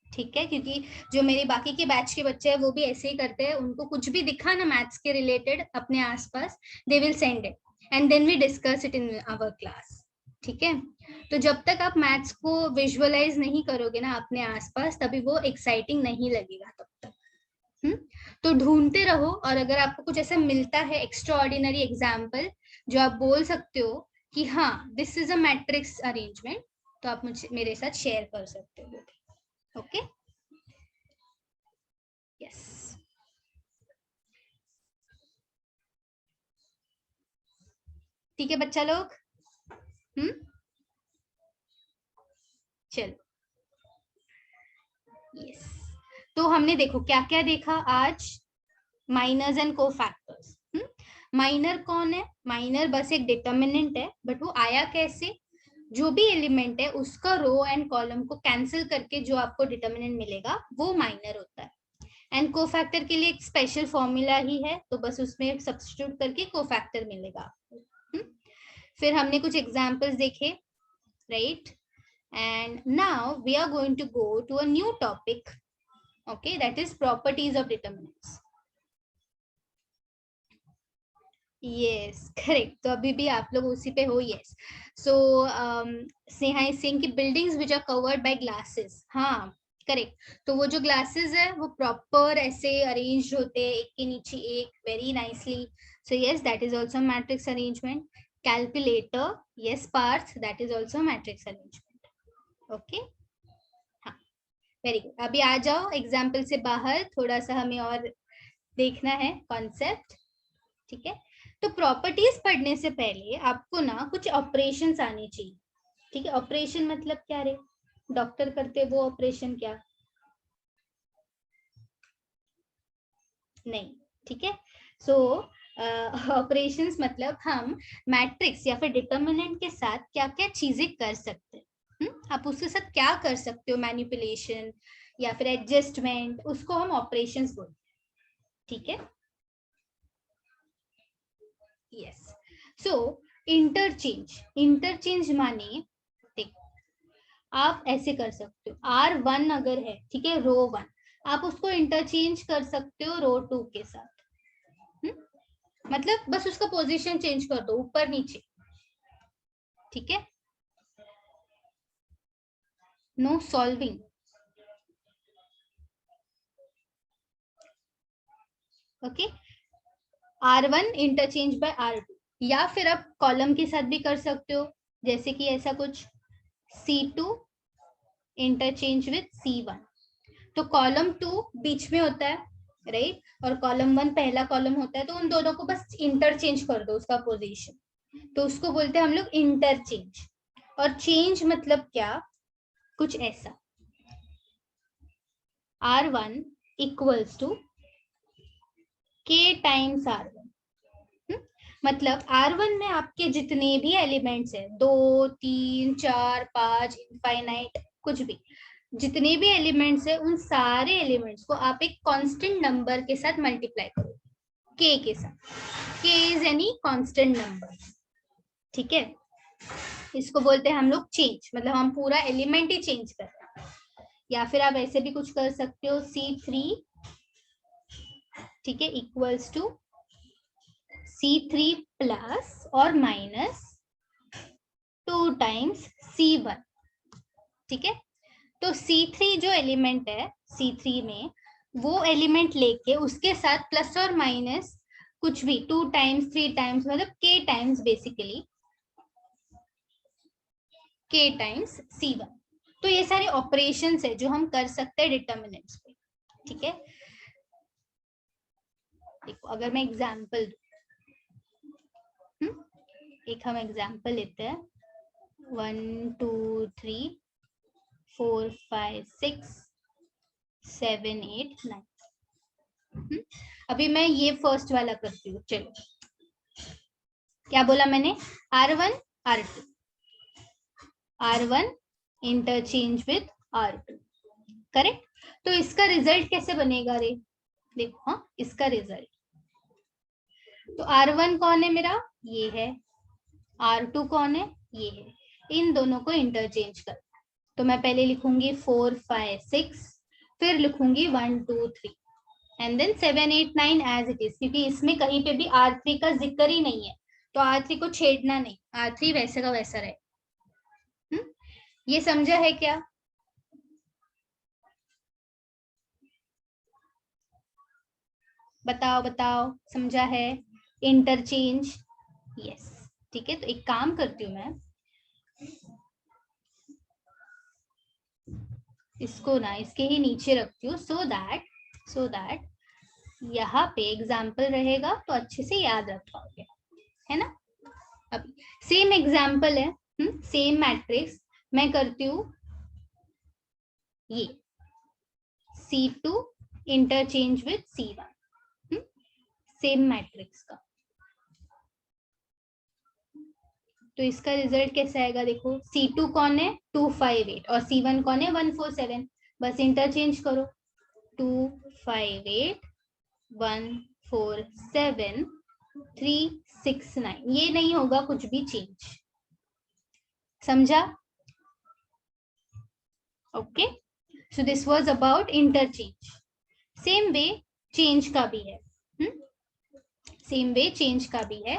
ठीक है, क्योंकि जो मेरे बाकी के बैच के बच्चे हैं वो भी ऐसे ही करते हैं. उनको कुछ भी दिखा ना मैथ्स के रिलेटेड अपने आसपास, they will send it and then we discuss it in our class. ठीक है. तो जब तक आप मैथ्स को विजुअलाइज नहीं करोगे ना अपने आसपास, तभी वो एक्साइटिंग नहीं लगेगा तब तक. तो ढूंढते रहो, और अगर आपको कुछ ऐसा मिलता है एक्स्ट्रा ऑर्डिनरी एग्जाम्पल जो आप बोल सकते हो कि हाँ this is a matrix arrangement, तो आप मुझे मेरे साथ शेयर कर सकते हो. ओके. यस. ठीक है बच्चा लोग. चलो. यस. तो हमने देखो क्या क्या देखा आज. Miners and cofactors. माइनर कौन है? माइनर बस एक डिटर्मिनेंट है, बट वो आया कैसे? जो भी एलिमेंट है उसका रो एंड कॉलम को कैंसिल करके जो आपको डिटर्मिनेंट मिलेगा वो माइनर होता है. एंड कोफैक्टर के लिए एक स्पेशल फॉर्मूला ही है, तो बस उसमें सब्स्टिट्यूट करके कोफैक्टर मिलेगा आपको. फिर हमने कुछ एग्जांपल्स देखे, right? And now we are going to go to a new topic, okay, that is properties of determinants. Yes, correct. तो अभी भी आप लोग उसी पे हो. Yes. So Sneha is saying कि buildings which are covered by glasses. हाँ, करेक्ट. तो वो जो ग्लासेस है वो प्रॉपर ऐसे अरेंज होते हैं, एक के नीचे एक, very nicely. So yes, that is also matrix arrangement. Calculator, yes Parth, that is also matrix arrangement. Okay, हाँ, वेरी गुड. अभी आ जाओ एग्जाम्पल से बाहर, थोड़ा सा हमें और देखना है कॉन्सेप्ट. ठीक है. तो प्रॉपर्टीज पढ़ने से पहले आपको ना कुछ ऑपरेशंस आने चाहिए. ठीक है. ऑपरेशन मतलब क्या रे? डॉक्टर करते वो ऑपरेशन क्या? नहीं. ठीक है. सो ऑपरेशंस मतलब हम मैट्रिक्स या फिर डिटर्मिनेंट के साथ क्या क्या चीजें कर सकते हैं. आप उसके साथ क्या कर सकते हो, मैनिपुलेशन या फिर एडजस्टमेंट, उसको हम ऑपरेशंस बोलते हैं. ठीक है. यस. सो इंटरचेंज, इंटरचेंज माने देखो आप ऐसे कर सकते हो, R1 अगर है, ठीक है, रो 1, आप उसको इंटरचेंज कर सकते हो रो 2 के साथ। मतलब बस उसका पोजीशन चेंज कर दो ऊपर नीचे, ठीक है, no solving. Okay, R1 interchange by R2, या फिर आप कॉलम के साथ भी कर सकते हो, जैसे कि ऐसा कुछ C2 इंटरचेंज विद C1। तो कॉलम 2 बीच में होता है, राइट, और कॉलम 1 पहला कॉलम होता है, तो उन दोनों को बस इंटरचेंज कर दो उसका पोजीशन, तो उसको बोलते हैं हम लोग इंटरचेंज। और चेंज मतलब क्या, कुछ ऐसा, R1 equals to K times R1। मतलब R1 में आपके जितने भी एलिमेंट्स है, 2 3 4 5 इनफाइनाइट, कुछ भी, जितने भी एलिमेंट्स है, उन सारे एलिमेंट्स को आप एक कांस्टेंट नंबर के साथ मल्टीप्लाई करो, K के साथ। K is any constant number, ठीक है, इसको बोलते हैं हम लोग चेंज, मतलब हम पूरा एलिमेंट ही चेंज कर रहे हैं। या फिर आप ऐसे भी कुछ कर सकते हो, C3, ठीक है, इक्वल्स टू C3 प्लस और माइनस 2 टाइम्स C1, ठीक है। तो C3 जो एलिमेंट है, C3 में वो एलिमेंट लेके उसके साथ प्लस और माइनस कुछ भी 2 टाइम्स 3 टाइम्स, मतलब K times, basically K times C1। तो ये सारे ऑपरेशंस है जो हम कर सकते हैं डिटर्मिनेंट्स पे, ठीक है। देखो अगर मैं एग्जांपल दूं, एक हम एग्जांपल लेते हैं, 1 2 3 4 5 6 7 8 9। अभी मैं ये फर्स्ट वाला करती हूँ, चलो, क्या बोला मैंने, R1 R2, R1 interchange with R2, correct. तो इसका रिजल्ट कैसे बनेगा रे, देखो, हाँ, इसका रिजल्ट, तो R1 कौन है मेरा, ये है, R2 कौन है, ये है, इन दोनों को इंटरचेंज कर, तो मैं पहले लिखूंगी 4 5 6, फिर लिखूंगी 1 2 3 and then 7 8 9 as it is, क्योंकि इसमें कहीं पे भी R3 का जिक्र ही नहीं है, तो R3 को छेड़ना नहीं, R3 वैसे का वैसा रहे। ये समझा है क्या, बताओ बताओ, समझा है, इंटरचेंज, यस, ठीक है। तो एक काम करती हूँ मैं, इसको ना इसके ही नीचे रखती हूँ, सो दैट यहाँ पे एग्जाम्पल रहेगा तो अच्छे से याद रख पाओगे, है ना। अब सेम एग्जाम्पल है, सेम मैट्रिक्स, मैं करती हूँ ये C2 interchange with C1, same matrix का, तो इसका रिजल्ट कैसा आएगा, देखो C2 कौन है 2 5 8 और C1 कौन है 1 4 7, बस इंटरचेंज करो, 2 5 8 1 4 7 3 6 9, ये नहीं होगा कुछ भी चेंज, समझा, okay. So this was about interchange. Same way change का भी है, सेम वे चेंज का भी है,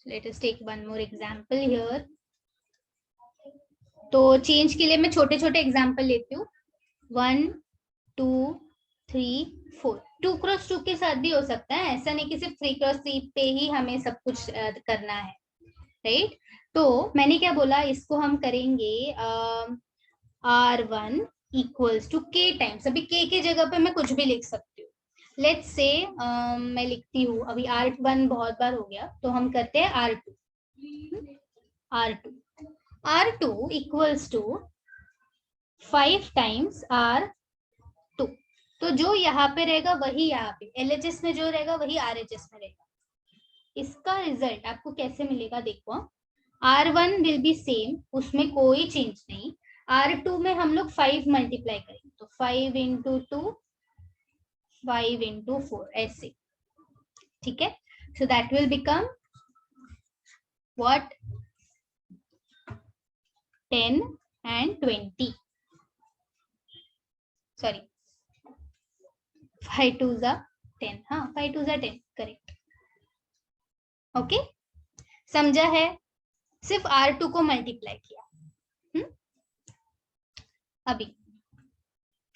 let us take one more example here. तो चेंज के लिए मैं छोटे छोटे एग्जांपल लेती हूँ, 1 2 3 4, 2 क्रॉस 2 के साथ भी हो सकता है, ऐसा नहीं कि सिर्फ 3 क्रॉस 3 पे ही हमें सब कुछ करना है, राइट। तो मैंने क्या बोला, इसको हम करेंगे R1 equals to K times, अभी K की जगह पे मैं कुछ भी लिख सकती हूँ, लेट्स से मैं लिखती हूँ, अभी R1 बहुत बार हो गया, तो हम करते हैं R2 R2 equals to 5 times R2, तो जो यहाँ पे रहेगा वही यहाँ पे LHS में जो रहेगा वही RHS में रहेगा। इसका रिजल्ट आपको कैसे मिलेगा, देखो, R1 विल बी सेम, उसमें कोई चेंज नहीं, R2 में हम लोग 5 मल्टीप्लाई करेंगे, तो 5 इंटू 2 5 इंटू 4 ऐसे, ठीक है। So that will become what 10 and 20, sorry 5 2s are 10, हाँ 5 2s are 10, करेक्ट। ओके, समझा है? सिर्फ R2 को मल्टीप्लाई किया। अभी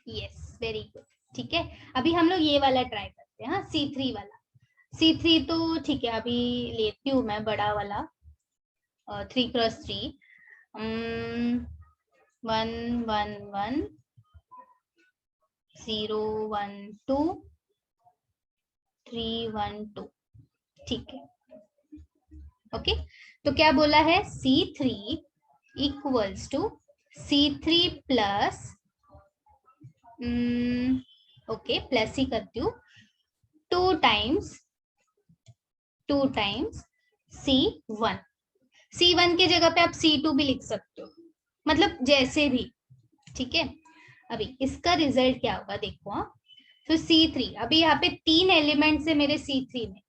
यस, वेरी गुड, ठीक है। अभी हम लोग ये वाला ट्राई करते हैं, हाँ C3 वाला। C3 तो ठीक है, अभी लेती हूँ मैं बड़ा वाला 3x3, 1 1 1 0 1 2 3 1 2, ठीक है। ओके, तो क्या बोला है, C3 equals to C3 plus, okay plus ही करती हूँ, 2 टाइम्स C1। C1 की जगह पे आप C2 भी लिख सकते हो, मतलब जैसे भी, ठीक है। अभी इसका रिजल्ट क्या होगा देखो, हाँ तो C3, अभी यहाँ पे 3 एलिमेंट्स है मेरे C3 में,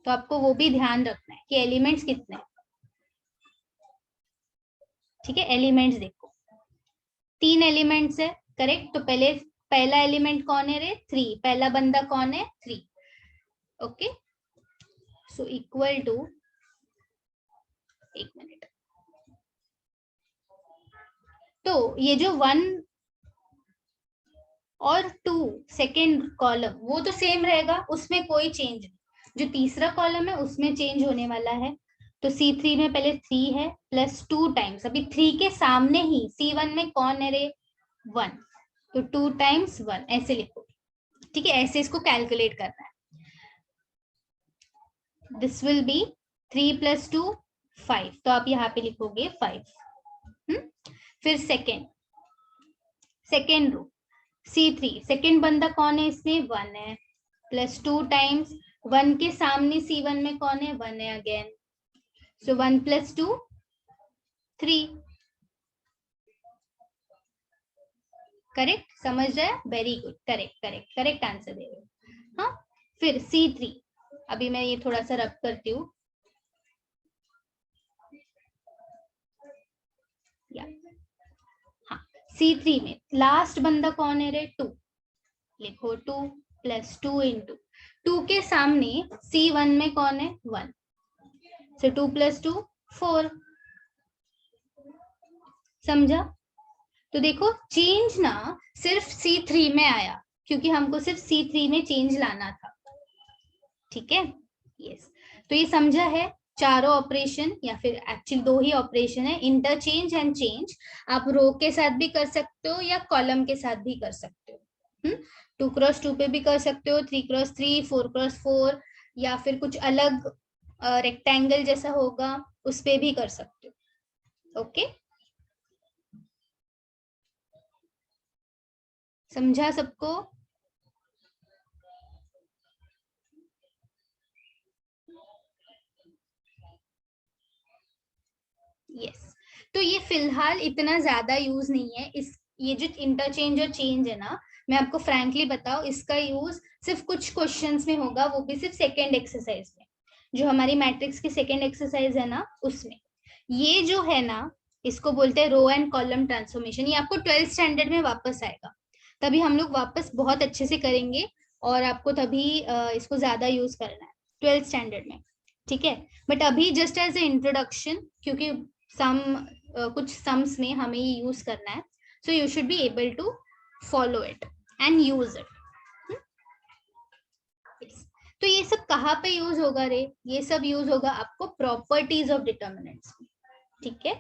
तो आपको वो भी ध्यान रखना है कि एलिमेंट्स कितने हैं, ठीक है। एलिमेंट्स देखो 3 एलिमेंट्स है, करेक्ट। तो पहला एलिमेंट कौन है रे, 3, पहला बंदा कौन है, 3, ओके। सो इक्वल टू, एक मिनट, तो ये जो 1 और 2 सेकेंड कॉलम वो तो सेम रहेगा, उसमें कोई चेंज नहीं। जो तीसरा कॉलम है उसमें चेंज होने वाला है। तो C3 में पहले 3 है प्लस 2 टाइम्स, अभी 3 के सामने ही C1 में कौन है रे, 1, तो 2 टाइम्स 1 ऐसे लिखो, ठीक है। ऐसे इसको कैलकुलेट करना है। दिस विल बी 3 प्लस 2 5, तो आप यहाँ पे लिखोगे 5। फिर सेकेंड रो C3, सेकेंड बंदा कौन है इसमें, 1 है, प्लस 2 टाइम्स 1 के सामने C1 में कौन है, 1 है अगेन, सो 1 प्लस 2 3, करेक्ट। समझ रहे हैं, वेरी गुड, करेक्ट आंसर दे रहे हो। हाँ, फिर C3, अभी मैं ये थोड़ा सा रब करती हूँ, हाँ C3 में लास्ट बंदा कौन है रे, 2, लिखो 2 प्लस 2 इंटू 2 के सामने C1 में कौन है, 1, सो 2 प्लस 2 4, समझा। तो देखो चेंज ना सिर्फ C3 में आया, क्योंकि हमको सिर्फ C3 में चेंज लाना था, ठीक है। यस, तो ये समझा है, चारों ऑपरेशन या फिर एक्चुअली 2 ही ऑपरेशन है, इंटरचेंज एंड चेंज। आप रो के साथ भी कर सकते हो या कॉलम के साथ भी कर सकते हो। 2x2 पे भी कर सकते हो, 3x3, 4x4, या फिर कुछ अलग रेक्टेंगल जैसा होगा उस पे भी कर सकते हो। ओके, समझा सबको? यस, तो ये फिलहाल इतना ज्यादा यूज नहीं है। इस ये जो इंटरचेंज और चेंज है ना, मैं आपको फ्रैंकली बताऊं, इसका यूज सिर्फ कुछ क्वेश्चंस में होगा, वो भी सिर्फ सेकेंड एक्सरसाइज में, जो हमारी मैट्रिक्स की सेकेंड एक्सरसाइज है ना उसमें। ये जो है ना, इसको बोलते हैं रो एंड कॉलम ट्रांसफॉर्मेशन। ये आपको 12th स्टैंडर्ड में वापस आएगा, तभी हम लोग वापस बहुत अच्छे से करेंगे, और आपको तभी इसको ज्यादा यूज करना है 12th स्टैंडर्ड में, ठीक है। बट अभी जस्ट एज ए इंट्रोडक्शन, क्योंकि सम कुछ सम्स में हमें ये यूज करना है, so you should be able to follow it and use it. तो ये सब कहाँ पे यूज होगा रे, ये सब यूज होगा आपको प्रॉपर्टीज ऑफ डिटर्मिनेंट्स, ठीक है,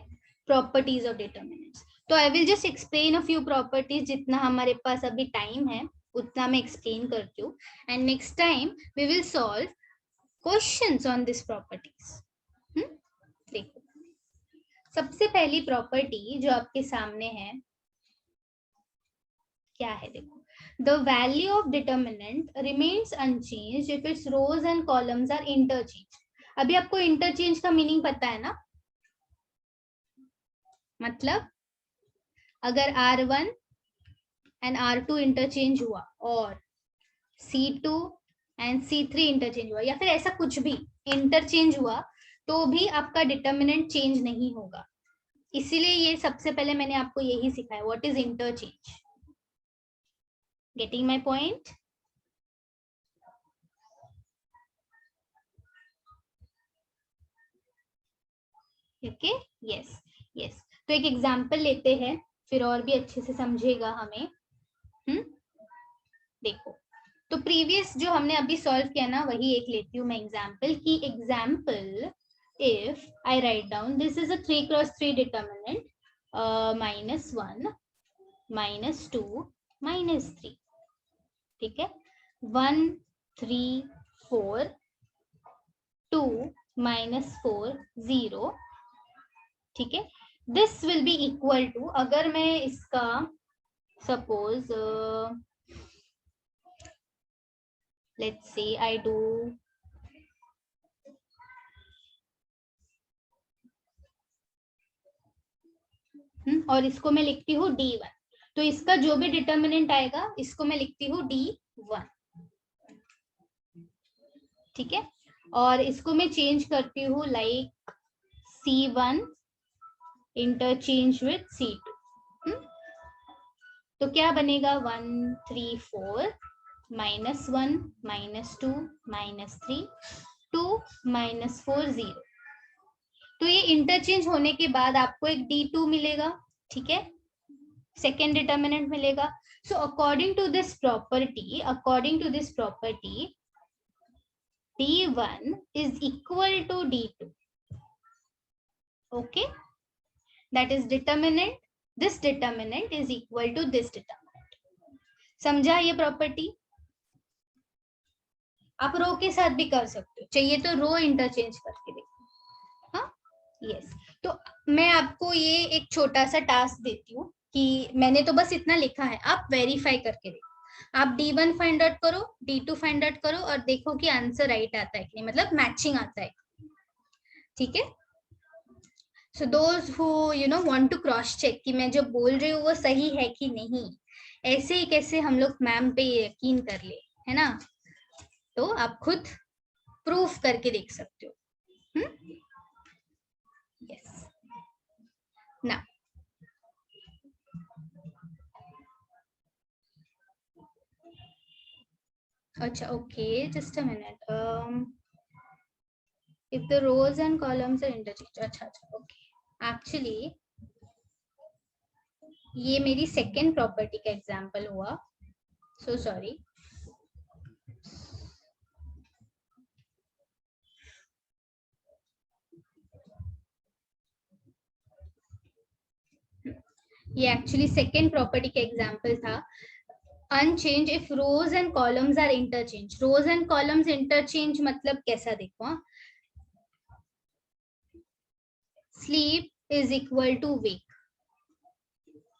प्रॉपर्टीज ऑफ डिटर्मिनेंट्स। तो I will just explain a few properties, जितना हमारे पास अभी टाइम है उतना मैं एक्सप्लेन करती हूँ, and next time we will solve questions on this properties. देखो, सबसे पहली प्रॉपर्टी जो आपके सामने है क्या है, देखो, the value of determinant remains unchanged if its rows and columns are interchanged। अभी आपको इंटरचेंज का मीनिंग पता है ना, मतलब अगर R1 एंड R2 इंटरचेंज हुआ और C2 एंड C3 इंटरचेंज हुआ, या फिर ऐसा कुछ भी इंटरचेंज हुआ, तो भी आपका डिटर्मिनेंट चेंज नहीं होगा। इसीलिए ये सबसे पहले मैंने आपको यही सिखाया, what is interchange. Getting my point? Okay, yes yes. तो एक एग्जांपल लेते हैं, फिर और भी अच्छे से समझेगा हमें। देखो, तो प्रीवियस जो हमने अभी सॉल्व किया ना, वही एक लेती हूँ मैं एग्जांपल की। Example, if I write down this is a 3x3 determinant, -1 -2 -3, ठीक है, 1 3 4 2 -4 0, ठीक है। This will be equal to, अगर मैं इसका suppose let's say I do और इसको मैं लिखती हूँ D1, तो इसका जो भी डिटर्मिनेंट आएगा इसको मैं लिखती हूँ D1, ठीक है। और इसको मैं चेंज करती हूँ like C1 interchange with C2, तो क्या बनेगा 1 3 4 -1 -2 -3 2 -4 0। तो ये इंटरचेंज होने के बाद आपको एक D2 मिलेगा, ठीक है, सेकेंड डिटर्मिनेंट मिलेगा। So according to this property, D1 is equal to D2, okay, that is determinant, this determinant is equal to this determinant। समझा ये प्रॉपर्टी? आप रो के साथ भी कर सकते हो, चाहिए तो रो इंटरचेंज करके देखो। हाँ, यस। तो मैं आपको ये एक छोटा सा टास्क देती हूँ कि मैंने तो बस इतना लिखा है, आप वेरीफाई करके देखो। आप D1 फाइंड आउट करो, D2 फाइंड आउट करो और देखो कि आंसर राइट आता है कि नहीं, मतलब मैचिंग आता है, ठीक है। So those who want to cross check कि मैं जो बोल रही हूँ वो सही है कि नहीं, ऐसे ही कैसे हम लोग मैम पे यकीन कर ले, है ना, तो आप खुद प्रूफ करके देख सकते हो। यस, ना अच्छा, okay, just a minute. if the rows and columns are interchange, अच्छा अच्छा, ओके। एक्चुअली ये मेरी सेकेंड प्रॉपर्टी का एग्जांपल हुआ, सो सॉरी। ये एक्चुअली सेकेंड प्रॉपर्टी का एग्जांपल था। Unchanged if rows and columns are interchange. Rows and columns interchange मतलब कैसा, देखो, sleep is equal to wake.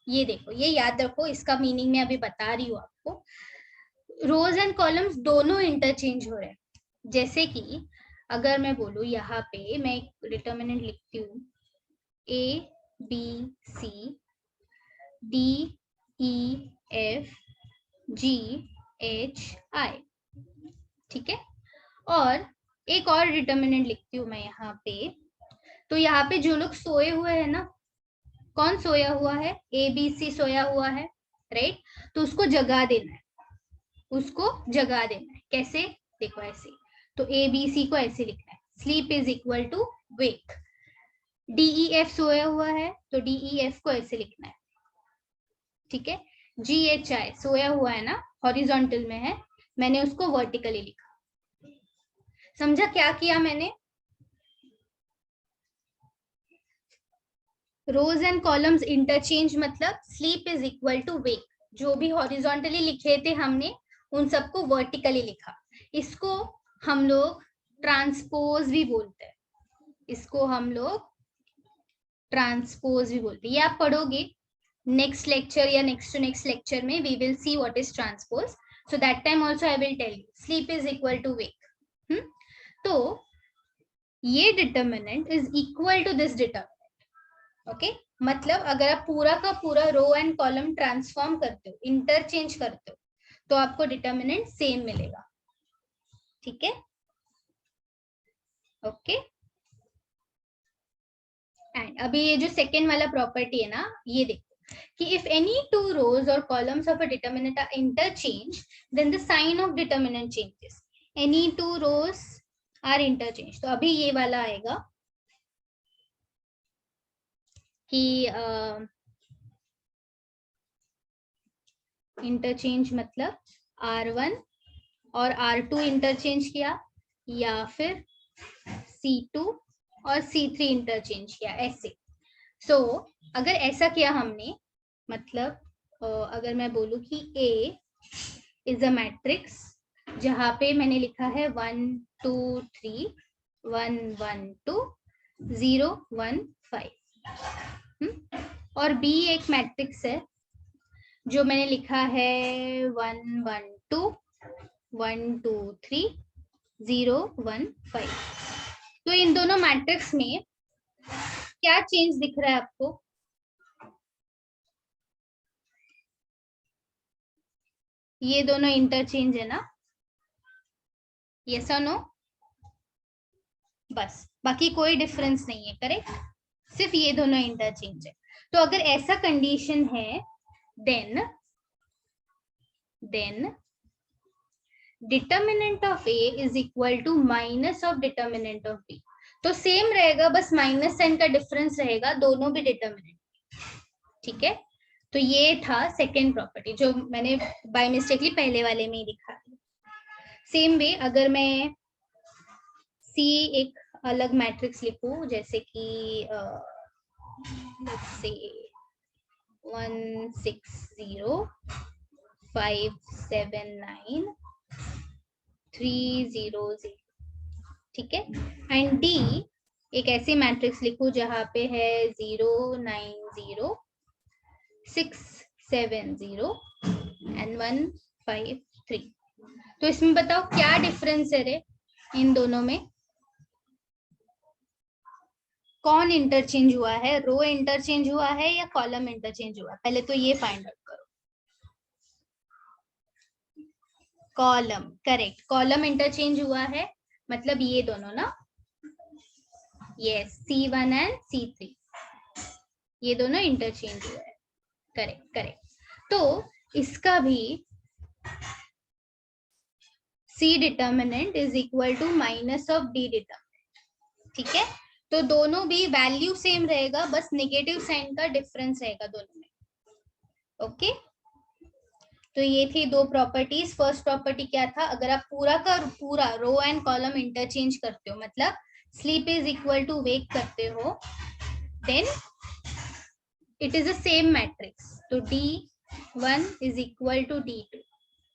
ये देखो, ये याद रखो, इसका मीनिंग मैं अभी बता रही हूँ आपको। रोज एंड कॉलम्स दोनों इंटरचेंज हो रहे हैं। जैसे कि अगर मैं बोलूँ, यहाँ पे मैं एक डिटर्मिनेंट लिखती हूँ A B C D E F G H I, ठीक है, और एक और डिटर्मिनेंट लिखती हूँ मैं यहाँ पे। तो यहाँ पे जो लोग सोए हुए हैं ना, कौन सोया हुआ है, ABC सोया हुआ है, राइट, तो उसको जगा देना है, उसको जगा देना है। कैसे, देखो ऐसे, तो ABC को ऐसे लिखना है, sleep is equal to wake. DEF सोया हुआ है तो DEF को ऐसे लिखना है, ठीक है। GHI सोया हुआ है ना, हॉरिजॉन्टल में है, मैंने उसको वर्टिकली लिखा। समझा क्या किया मैंने? रोज एंड कॉलम्स इंटरचेंज मतलब sleep is equal to wake, जो भी हॉरिजॉन्टली लिखे थे हमने उन सबको वर्टिकली लिखा। इसको हम लोग ट्रांसपोज भी बोलते हैं, इसको हम लोग ट्रांसपोज भी बोलते हैं। ये आप पढ़ोगे नेक्स्ट लेक्चर या नेक्स्ट टू नेक्स्ट लेक्चर में, we will see what is transpose, so that time also I will tell you sleep is equal to wake. तो ये determinant is equal to this determinant, okay. मतलब अगर आप पूरा का पूरा रो एंड कॉलम ट्रांसफॉर्म करते हो, इंटरचेंज करते हो, तो आपको डिटर्मिनेंट सेम मिलेगा, ठीक है, ओके। अभी ये जो सेकेंड वाला प्रॉपर्टी है ना, ये देखो कि इफ एनी टू रोज और columns of a determinant are interchange then the sign of determinant changes. Any two rows are interchange. तो अभी ये वाला आएगा कि इंटरचेंज मतलब R1 और R2 इंटरचेंज किया, या फिर C2 और C3 इंटरचेंज किया, ऐसे. सो अगर ऐसा किया हमने, मतलब अगर मैं बोलूं कि A इज अ मैट्रिक्स जहां पे मैंने लिखा है 1 2 3 1 1 2 0 1 5, और B एक मैट्रिक्स है जो मैंने लिखा है 1 1 2 1 2 3 0 1 5. तो इन दोनों मैट्रिक्स में क्या चेंज दिख रहा है आपको? ये दोनों इंटरचेंज है ना? यस और नो? बस, बाकी कोई डिफरेंस नहीं है. करेक्ट? सिर्फ ये दोनों इंटरचेंज है. तो अगर ऐसा कंडीशन है then determinant of A is equal to minus of determinant of B. तो सेम रहेगा, बस माइनस साइन का डिफरेंस रहेगा, दोनों भी डिटर्मिनेंट. ठीक है? तो ये था सेकेंड प्रॉपर्टी जो मैंने बाय मिस्टेकली पहले वाले में ही लिखा. सेम वे अगर मैं C एक अलग मैट्रिक्स लिखूं, जैसे कि let's say 1 6 0 5 7 9 3 0 0. ठीक है? एंड D एक ऐसी मैट्रिक्स लिखूं जहां पे है 0 9 0 6 7 0 एंड 1 5 3. तो इसमें बताओ क्या डिफरेंस है रे इन दोनों में? कौन इंटरचेंज हुआ है? रो इंटरचेंज हुआ है या कॉलम इंटरचेंज हुआ है? पहले तो ये फाइंड आउट करो. कॉलम. करेक्ट, कॉलम इंटरचेंज हुआ है, मतलब ये दोनों ना. यस, C1 एंड C3 ये दोनों इंटरचेंज हुआ है. Correct correct. तो इसका भी C determinant is equal to minus of D determinant. ठीक है? तो दोनों भी वैल्यू सेम रहेगा, बस नेगेटिव साइन का डिफरेंस रहेगा दोनों में. ओके? तो ये थी दो प्रॉपर्टीज. फर्स्ट प्रॉपर्टी क्या था? अगर आप पूरा का पूरा रो एंड कॉलम इंटरचेंज करते हो, मतलब sleep is equal to wake करते हो, then it is a same matrix. तो D1 is equal to D2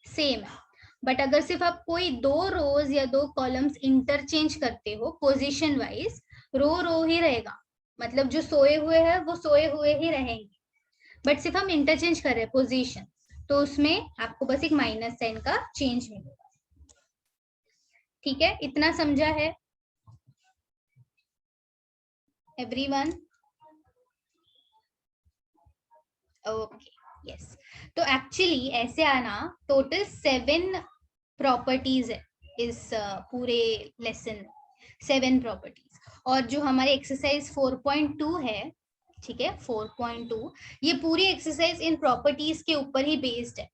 same है. बट अगर सिर्फ आप कोई दो रोज या दो कॉलम्स इंटरचेंज करते हो पोजीशन वाइज, रो ही रहेगा, मतलब जो सोए हुए हैं वो सोए हुए ही रहेंगे, बट सिर्फ हम इंटरचेंज कर रहे हैं पोजीशन, तो उसमें आपको बस एक माइनस साइन का चेंज मिलेगा. ठीक है? इतना समझा है एवरीवन? Okay, yes. तो एक्चुअली ऐसे आना टोटल 7 प्रॉपर्टीज है इस पूरे लेसन. 7 प्रॉपर्टीज. और जो हमारे एक्सरसाइज 4.2 है, ठीक है, 4.2, ये पूरी एक्सरसाइज इन प्रॉपर्टीज के ऊपर ही बेस्ड है.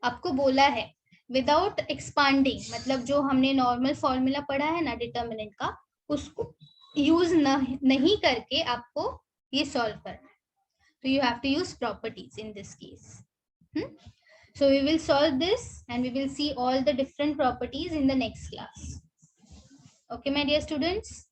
आपको बोला है विदाउट एक्सपांडिंग, मतलब जो हमने नॉर्मल फॉर्मूला पढ़ा है ना डिटर्मिनेंट का, उसको यूज नहीं करके आपको ये सॉल्व करना है. तो you have to use properties in this case. So we will solve this and we will see all the different properties in the next class. Okay, my dear students.